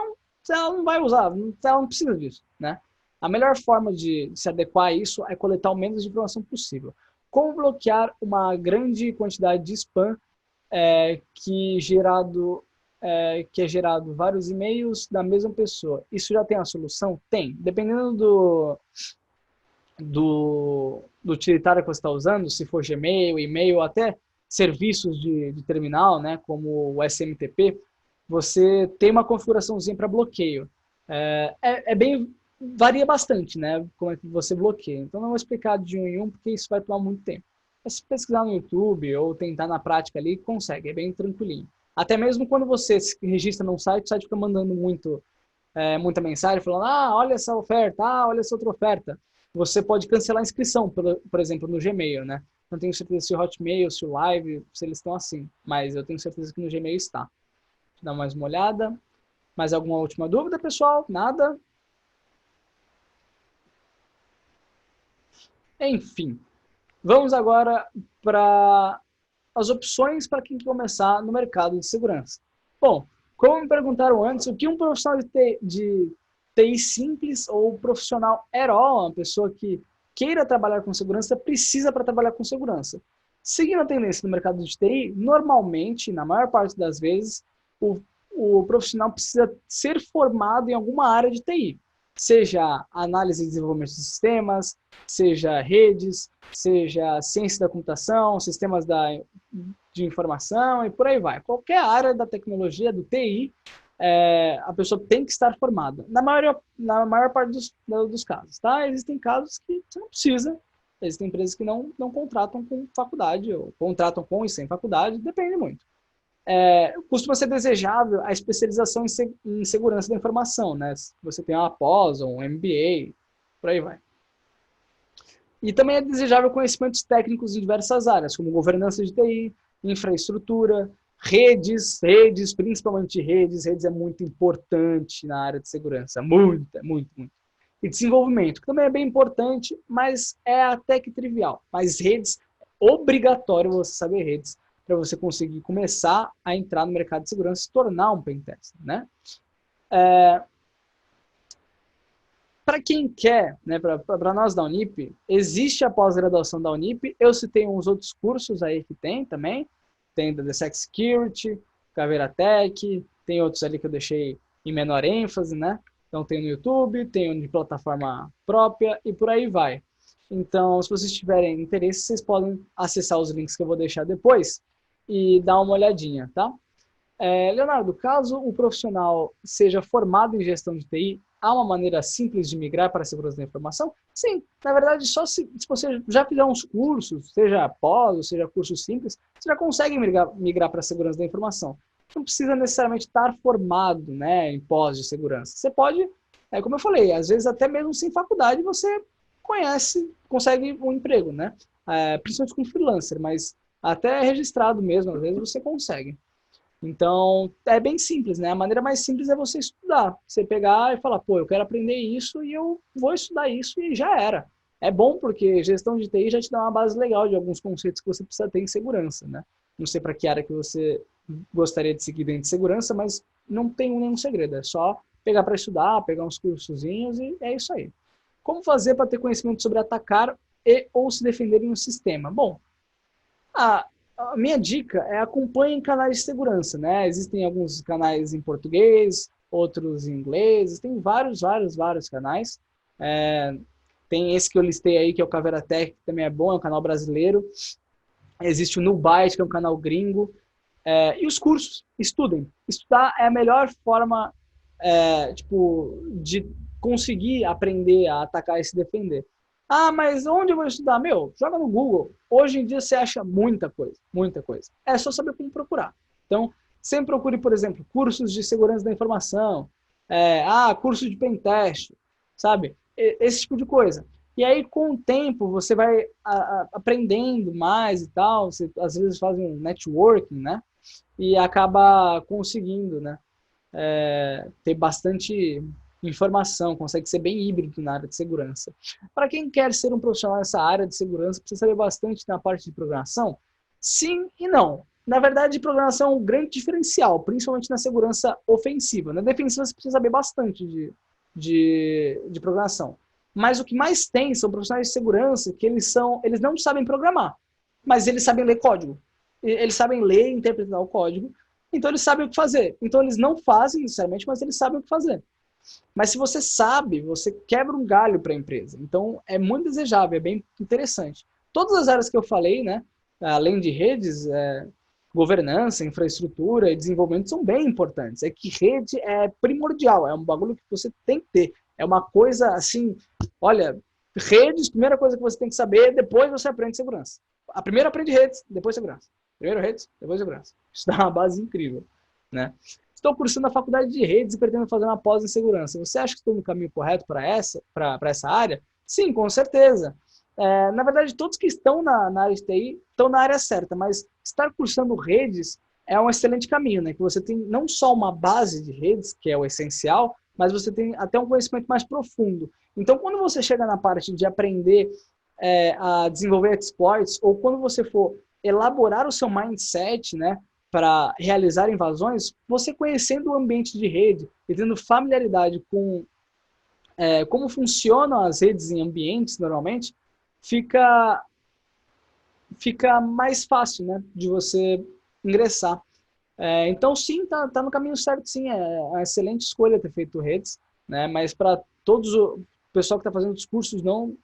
ela não vai usar, ela não precisa disso, né? A melhor forma de se adequar a isso é coletar o menos de informação possível. Como bloquear uma grande quantidade de spam que é gerado vários e-mails da mesma pessoa? Isso já tem a solução? Tem. Dependendo do utilitário que você está usando, se for Gmail, e-mail, ou até serviços de terminal, né, como o SMTP, você tem uma configuraçãozinha para bloqueio. Varia bastante, né, como é que você bloqueia. Então não vou explicar de um em um, porque isso vai tomar muito tempo. Mas se pesquisar no YouTube ou tentar na prática ali, consegue, é bem tranquilinho. Até mesmo quando você se registra num site, o site fica mandando muita mensagem, falando, olha essa oferta, olha essa outra oferta. Você pode cancelar a inscrição, por exemplo, no Gmail, né? Não tenho certeza se o Hotmail, se o Live, se eles estão assim, mas eu tenho certeza que no Gmail está. Deixa eu dar mais uma olhada. Mais alguma última dúvida, pessoal? Nada? Enfim, vamos agora para as opções para quem quer começar no mercado de segurança. Bom, como me perguntaram antes, o que um profissional de TI simples ou profissional herói, uma pessoa que queira trabalhar com segurança, precisa para trabalhar com segurança? Seguindo a tendência do mercado de TI, normalmente, na maior parte das vezes, o profissional precisa ser formado em alguma área de TI. Seja análise e desenvolvimento de sistemas, seja redes, seja ciência da computação, sistemas de informação e por aí vai. Qualquer área da tecnologia, do TI, a pessoa tem que estar formada. Na maior parte dos casos. Tá? Existem casos que você não precisa. Existem empresas que não contratam com faculdade, ou contratam com e sem faculdade, depende muito. Costuma ser desejável a especialização em segurança da informação, né? Se você tem uma pós ou um MBA, por aí vai. E também é desejável conhecimentos técnicos em diversas áreas, como governança de TI, infraestrutura, redes, principalmente redes é muito importante na área de segurança, muito. E desenvolvimento, que também é bem importante, mas é até que trivial. Mas redes, é obrigatório você saber redes, para você conseguir começar a entrar no mercado de segurança e se tornar um pentester, né? Para quem quer, né, para nós da Unip, existe a pós-graduação da Unip. Eu citei uns outros cursos aí que tem também. Tem da DSEC Security, Caveira Tech, tem outros ali que eu deixei em menor ênfase, né? Então tem no YouTube, tem de plataforma própria e por aí vai. Então, se vocês tiverem interesse, vocês podem acessar os links que eu vou deixar depois e dar uma olhadinha, tá? Leonardo, caso o profissional seja formado em gestão de TI, há uma maneira simples de migrar para a segurança da informação? Sim, na verdade, só se você já fizer uns cursos, seja pós, ou seja cursos simples, você já consegue migrar para a segurança da informação. Não precisa necessariamente estar formado, né, em pós de segurança. Você pode, como eu falei, às vezes até mesmo sem faculdade você consegue um emprego, né? Principalmente com freelancer, mas até registrado mesmo, às vezes você consegue. Então, é bem simples, né? A maneira mais simples é você estudar. Você pegar e falar, pô, eu quero aprender isso e eu vou estudar isso e já era. É bom porque gestão de TI já te dá uma base legal de alguns conceitos que você precisa ter em segurança, né? Não sei para que área que você gostaria de seguir dentro de segurança, mas não tem nenhum segredo. É só pegar para estudar, pegar uns cursozinhos e é isso aí. Como fazer para ter conhecimento sobre atacar ou se defender em um sistema? Bom, a minha dica é acompanhe canais de segurança, né? Existem alguns canais em português, outros em inglês, tem vários canais. Tem esse que eu listei aí, que é o Caveira Tech, que também é bom, é um canal brasileiro. Existe o Nubyte, que é um canal gringo. E os cursos, estudem. Estudar é a melhor forma de conseguir aprender a atacar e se defender. Mas onde eu vou estudar? Joga no Google. Hoje em dia você acha muita coisa. É só saber como procurar. Então, sempre procure, por exemplo, cursos de segurança da informação, curso de pentest, sabe? Esse tipo de coisa. E aí, com o tempo, você vai aprendendo mais e tal. Você, às vezes, faz um networking, né? E acaba conseguindo, né? Ter bastante informação, consegue ser bem híbrido na área de segurança. Para quem quer ser um profissional nessa área de segurança, precisa saber bastante na parte de programação? Sim e não. Na verdade, programação é um grande diferencial, principalmente na segurança ofensiva. Na defensiva, você precisa saber bastante de programação. Mas o que mais tem são profissionais de segurança que eles não sabem programar, mas eles sabem ler código. Eles sabem ler e interpretar o código, então eles sabem o que fazer. Então eles não fazem necessariamente, mas eles sabem o que fazer. Mas se você sabe, você quebra um galho para a empresa. Então é muito desejável, é bem interessante. Todas as áreas que eu falei, né, além de redes, governança, infraestrutura e desenvolvimento são bem importantes. É que rede é primordial, é um bagulho que você tem que ter. É uma coisa assim, olha, redes, primeira coisa que você tem que saber, depois você aprende segurança. A primeira aprende redes, depois segurança. Primeiro redes, depois segurança. Isso dá uma base incrível, né? Estou cursando a faculdade de redes e pretendo fazer uma pós em segurança. Você acha que estou no caminho correto para essa área? Sim, com certeza. Na verdade, todos que estão na área de TI estão na área certa, mas estar cursando redes é um excelente caminho, né? Que você tem não só uma base de redes, que é o essencial, mas você tem até um conhecimento mais profundo. Então, quando você chega na parte de aprender a desenvolver exploits, ou quando você for elaborar o seu mindset, né, para realizar invasões, você conhecendo o ambiente de rede e tendo familiaridade com como funcionam as redes em ambientes normalmente, fica mais fácil, né, de você ingressar. Então, sim, tá no caminho certo, sim. É uma excelente escolha ter feito redes, né, mas para todos o pessoal que está fazendo os cursos, não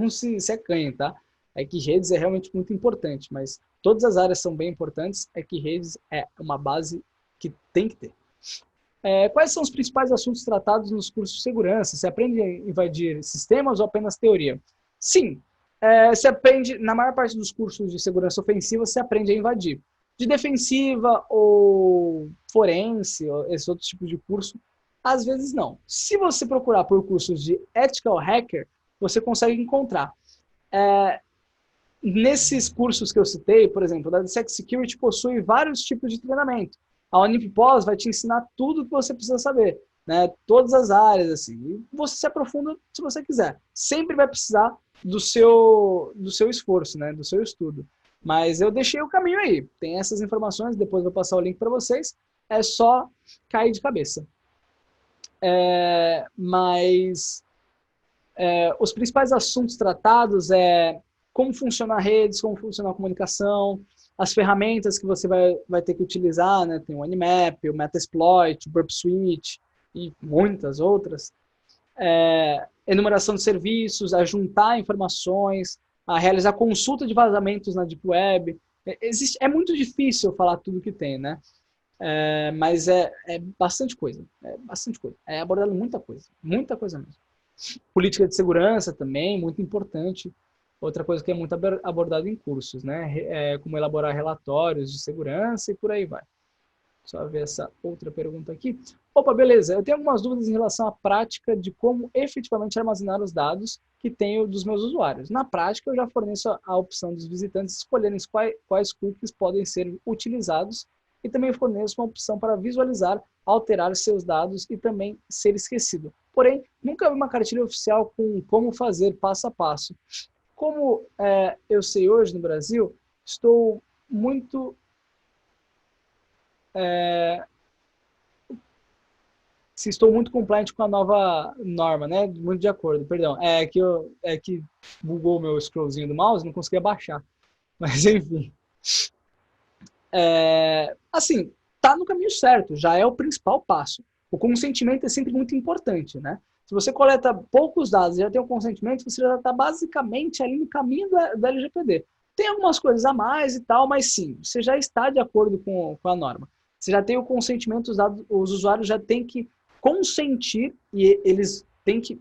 se acanhem, tá? É que redes é realmente muito importante, mas todas as áreas são bem importantes, é que redes é uma base que tem que ter. Quais são os principais assuntos tratados nos cursos de segurança? Você aprende a invadir sistemas ou apenas teoria? Sim, você aprende, na maior parte dos cursos de segurança ofensiva, você aprende a invadir. De defensiva ou forense, ou esse outro tipo de curso, às vezes não. Se você procurar por cursos de ethical hacker, você consegue encontrar. Nesses cursos que eu citei, por exemplo, da DSEC Security possui vários tipos de treinamento. A Unipos vai te ensinar tudo o que você precisa saber, né? Todas as áreas, assim. E você se aprofunda se você quiser. Sempre vai precisar do seu esforço, né? Do seu estudo. Mas eu deixei o caminho aí. Tem essas informações, depois eu vou passar o link para vocês. É só cair de cabeça. Mas os principais assuntos tratados como funcionam redes, como funciona a comunicação, as ferramentas que você vai ter que utilizar, né? Tem o Nmap, o Metasploit, o Burp Suite e muitas outras. Enumeração de serviços, a juntar informações, a realizar consulta de vazamentos na Deep Web. É muito difícil falar tudo que tem, né? Mas é bastante coisa. É abordado muita coisa mesmo. Política de segurança também, muito importante. Outra coisa que é muito abordada em cursos, né? Como elaborar relatórios de segurança e por aí vai. Só ver essa outra pergunta aqui. Opa, beleza. Eu tenho algumas dúvidas em relação à prática de como efetivamente armazenar os dados que tenho dos meus usuários. Na prática, eu já forneço a opção dos visitantes escolherem quais cookies podem ser utilizados e também forneço uma opção para visualizar, alterar seus dados e também ser esquecido. Porém, nunca vi uma cartilha oficial com como fazer passo a passo. Como eu sei hoje no Brasil, estou muito... se estou muito compliant com a nova norma, né? Muito de acordo, perdão. Que bugou o meu scrollzinho do mouse, não conseguia baixar. Mas, enfim. Assim, tá no caminho certo, já é o principal passo. O consentimento é sempre muito importante, né? Se você coleta poucos dados e já tem o consentimento, você já está basicamente ali no caminho do LGPD. Tem algumas coisas a mais e tal, mas sim, você já está de acordo com a norma. Você já tem o consentimento, os usuários já têm que consentir e eles têm que...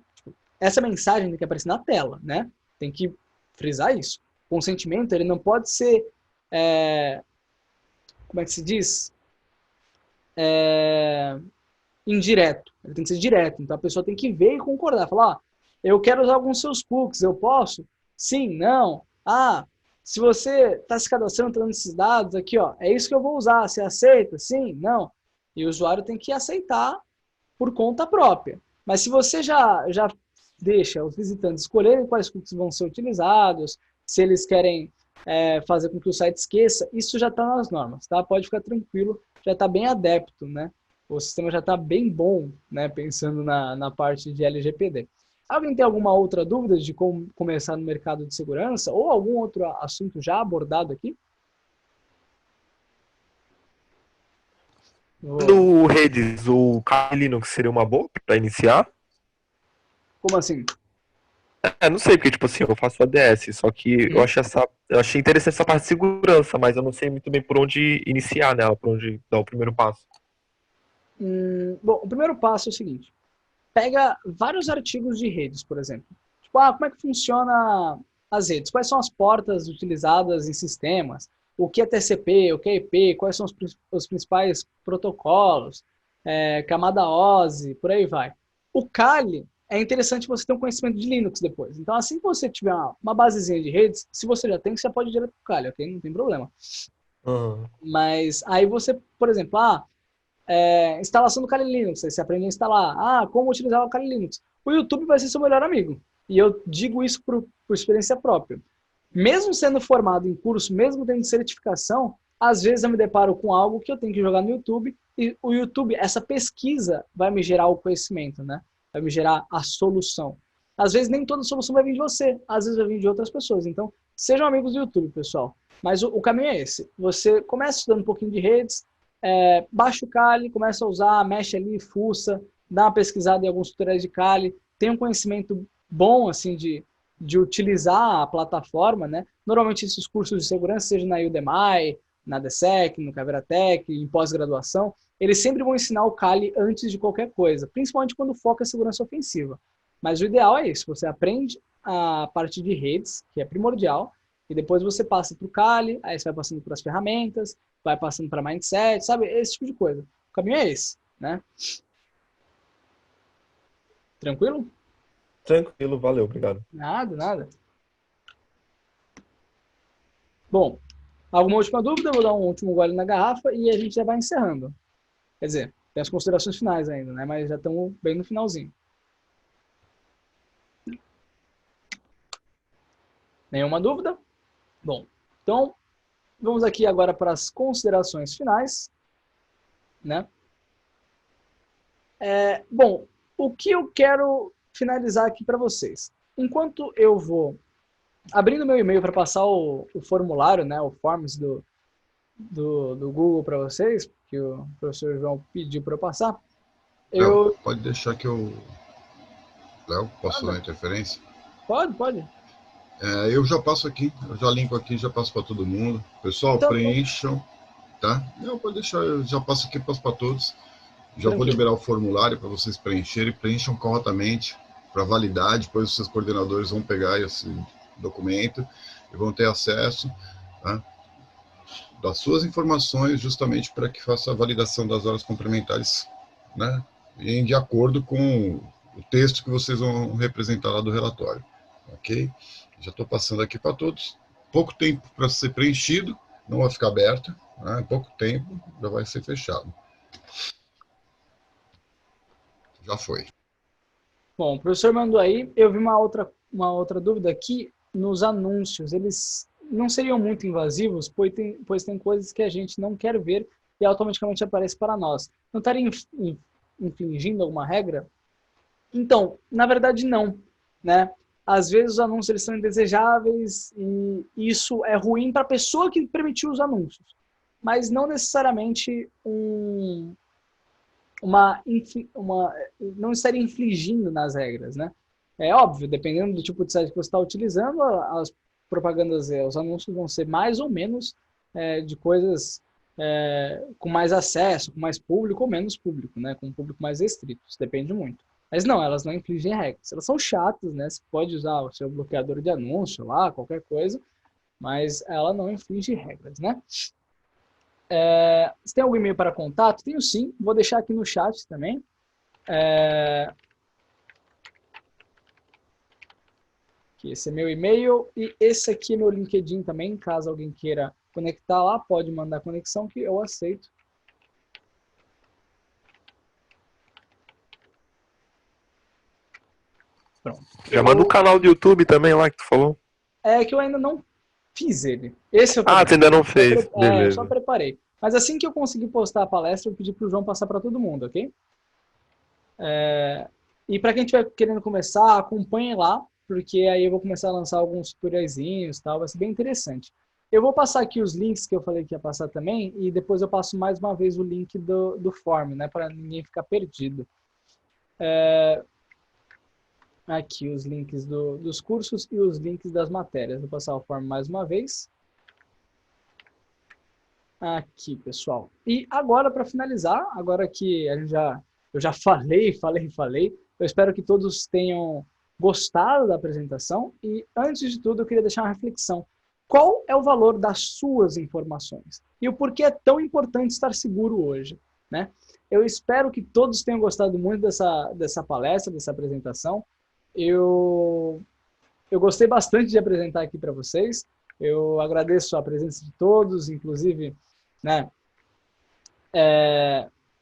essa mensagem tem que aparecer na tela, né? Tem que frisar isso. O consentimento, ele não pode ser... como é que se diz? Indireto. Ele tem que ser direto. Então a pessoa tem que ver e concordar. Falar, eu quero usar alguns seus cookies, eu posso? Sim, não. Se você está se cadastrando, trazendo esses dados aqui, ó, é isso que eu vou usar. Você aceita? Sim, não. E o usuário tem que aceitar por conta própria. Mas se você já deixa os visitantes escolherem quais cookies vão ser utilizados, se eles querem fazer com que o site esqueça, isso já está nas normas, tá? Pode ficar tranquilo, já está bem adepto, né? O sistema já está bem bom, né? Pensando na parte de LGPD. Alguém tem alguma outra dúvida de como começar no mercado de segurança ou algum outro assunto já abordado aqui? No redes, o Kali Linux seria uma boa para iniciar? Como assim? Não sei, porque, tipo assim, eu faço ADS, só que eu achei interessante essa parte de segurança, mas eu não sei muito bem por onde iniciar nela, por onde dar o primeiro passo. Bom, o primeiro passo é o seguinte. Pega vários artigos de redes, por exemplo. Tipo, como é que funciona as redes? Quais são as portas utilizadas em sistemas? O que é TCP? O que é IP? Quais são os principais protocolos? Camada OSI, por aí vai. O Kali, é interessante você ter um conhecimento de Linux depois. Então, assim que você tiver uma basezinha de redes, se você já tem, você pode ir direto para o Kali, ok? Não tem problema. Uhum. Mas aí você, por exemplo, instalação do Kali Linux, aí você aprende a instalar. Como utilizar o Kali Linux. O YouTube vai ser seu melhor amigo. E eu digo isso por experiência própria. Mesmo sendo formado em curso, mesmo tendo certificação, às vezes eu me deparo com algo que eu tenho que jogar no YouTube, e o YouTube, essa pesquisa, vai me gerar o conhecimento, né? Vai me gerar a solução. Às vezes nem toda solução vai vir de você, às vezes vai vir de outras pessoas. Então, sejam amigos do YouTube, pessoal. Mas o caminho é esse. Você começa estudando um pouquinho de redes, baixa o Kali, começa a usar, mexe ali, fuça, dá uma pesquisada em alguns tutoriais de Kali, tem um conhecimento bom, assim, de utilizar a plataforma, né? Normalmente esses cursos de segurança, seja na Udemy, na DSEC, no Caveratec, em pós-graduação, eles sempre vão ensinar o Kali antes de qualquer coisa, principalmente quando foca a segurança ofensiva. Mas o ideal é isso, você aprende a parte de redes, que é primordial, e depois você passa para o Kali, aí você vai passando para as ferramentas, vai passando para mindset, sabe? Esse tipo de coisa. O caminho é esse, né? Tranquilo? Tranquilo, valeu, obrigado. Nada, nada. Bom, alguma última dúvida? Eu vou dar um último gole na garrafa e a gente já vai encerrando. Quer dizer, tem as considerações finais ainda, né? Mas já estamos bem no finalzinho. Nenhuma dúvida? Bom, então vamos aqui agora para as considerações finais, né? Bom, o que eu quero finalizar aqui para vocês? Enquanto eu vou abrindo meu e-mail para passar o formulário, né, o Forms do Google para vocês, que o professor João pediu para eu passar, Léo, pode deixar que eu... Léo, posso dar interferência? Pode. Eu já passo aqui, eu já limpo aqui, já passo para todo mundo. Pessoal, Então, preencham, tá? Não, pode deixar, eu já passo aqui, passo para todos. Já vou tranquilo. liberar o formulário para vocês preencherem, preencham corretamente para validar, depois os seus coordenadores vão pegar esse documento e vão ter acesso, tá, das suas informações, justamente para que faça a validação das horas complementares, né, de acordo com o texto que vocês vão representar lá do relatório, ok? Já estou passando aqui para todos. Pouco tempo para ser preenchido, não vai ficar aberto, né, pouco tempo, já vai ser fechado. Já foi. Bom, o professor mandou aí, eu vi uma outra dúvida aqui, nos anúncios, eles não seriam muito invasivos, pois tem coisas que a gente não quer ver e automaticamente aparece para nós. Não estaria infringindo alguma regra? Então, na verdade não, né? Às vezes os anúncios eles são indesejáveis e isso é ruim para a pessoa que permitiu os anúncios, mas não necessariamente não estaria infligindo nas regras, né? É óbvio, dependendo do tipo de site que você está utilizando, as propagandas, os anúncios vão ser mais ou menos de coisas com mais acesso, com mais público ou menos público, né? Com um público mais restrito, isso depende muito. Mas não, elas não infligem regras. Elas são chatas, né? Você pode usar o seu bloqueador de anúncio lá, qualquer coisa, mas ela não inflige regras, né? Você tem algum e-mail para contato? Tenho sim, vou deixar aqui no chat também. Aqui, esse é meu e-mail e esse aqui é meu LinkedIn também, caso alguém queira conectar lá, pode mandar conexão que eu aceito. Pronto. Já manda o canal do YouTube também lá que tu falou. É que eu ainda não fiz ele. Esse é o Ah, tu ainda não fez. Beleza. Só preparei. Mas assim que eu conseguir postar a palestra, eu pedi para o João passar para todo mundo, ok? E para quem estiver querendo começar, acompanhe lá, porque aí eu vou começar a lançar alguns tutoriaizinhos e tal, vai ser bem interessante. Eu vou passar aqui os links que eu falei que ia passar também, e depois eu passo mais uma vez o link do form, né, para ninguém ficar perdido. Aqui os links dos cursos e os links das matérias. Vou passar o form mais uma vez. Aqui, pessoal. E agora, para finalizar, agora que eu já falei, eu espero que todos tenham gostado da apresentação. E, antes de tudo, eu queria deixar uma reflexão. Qual é o valor das suas informações? E o porquê é tão importante estar seguro hoje, né? Eu espero que todos tenham gostado muito dessa palestra, dessa apresentação. Eu gostei bastante de apresentar aqui para vocês. Eu agradeço a presença de todos, inclusive, né,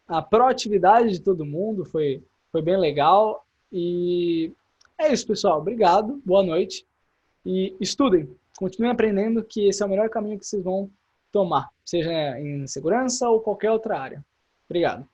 a proatividade de todo mundo foi bem legal. E é isso, pessoal. Obrigado, boa noite. E estudem, continuem aprendendo, que esse é o melhor caminho que vocês vão tomar, seja em segurança ou qualquer outra área. Obrigado.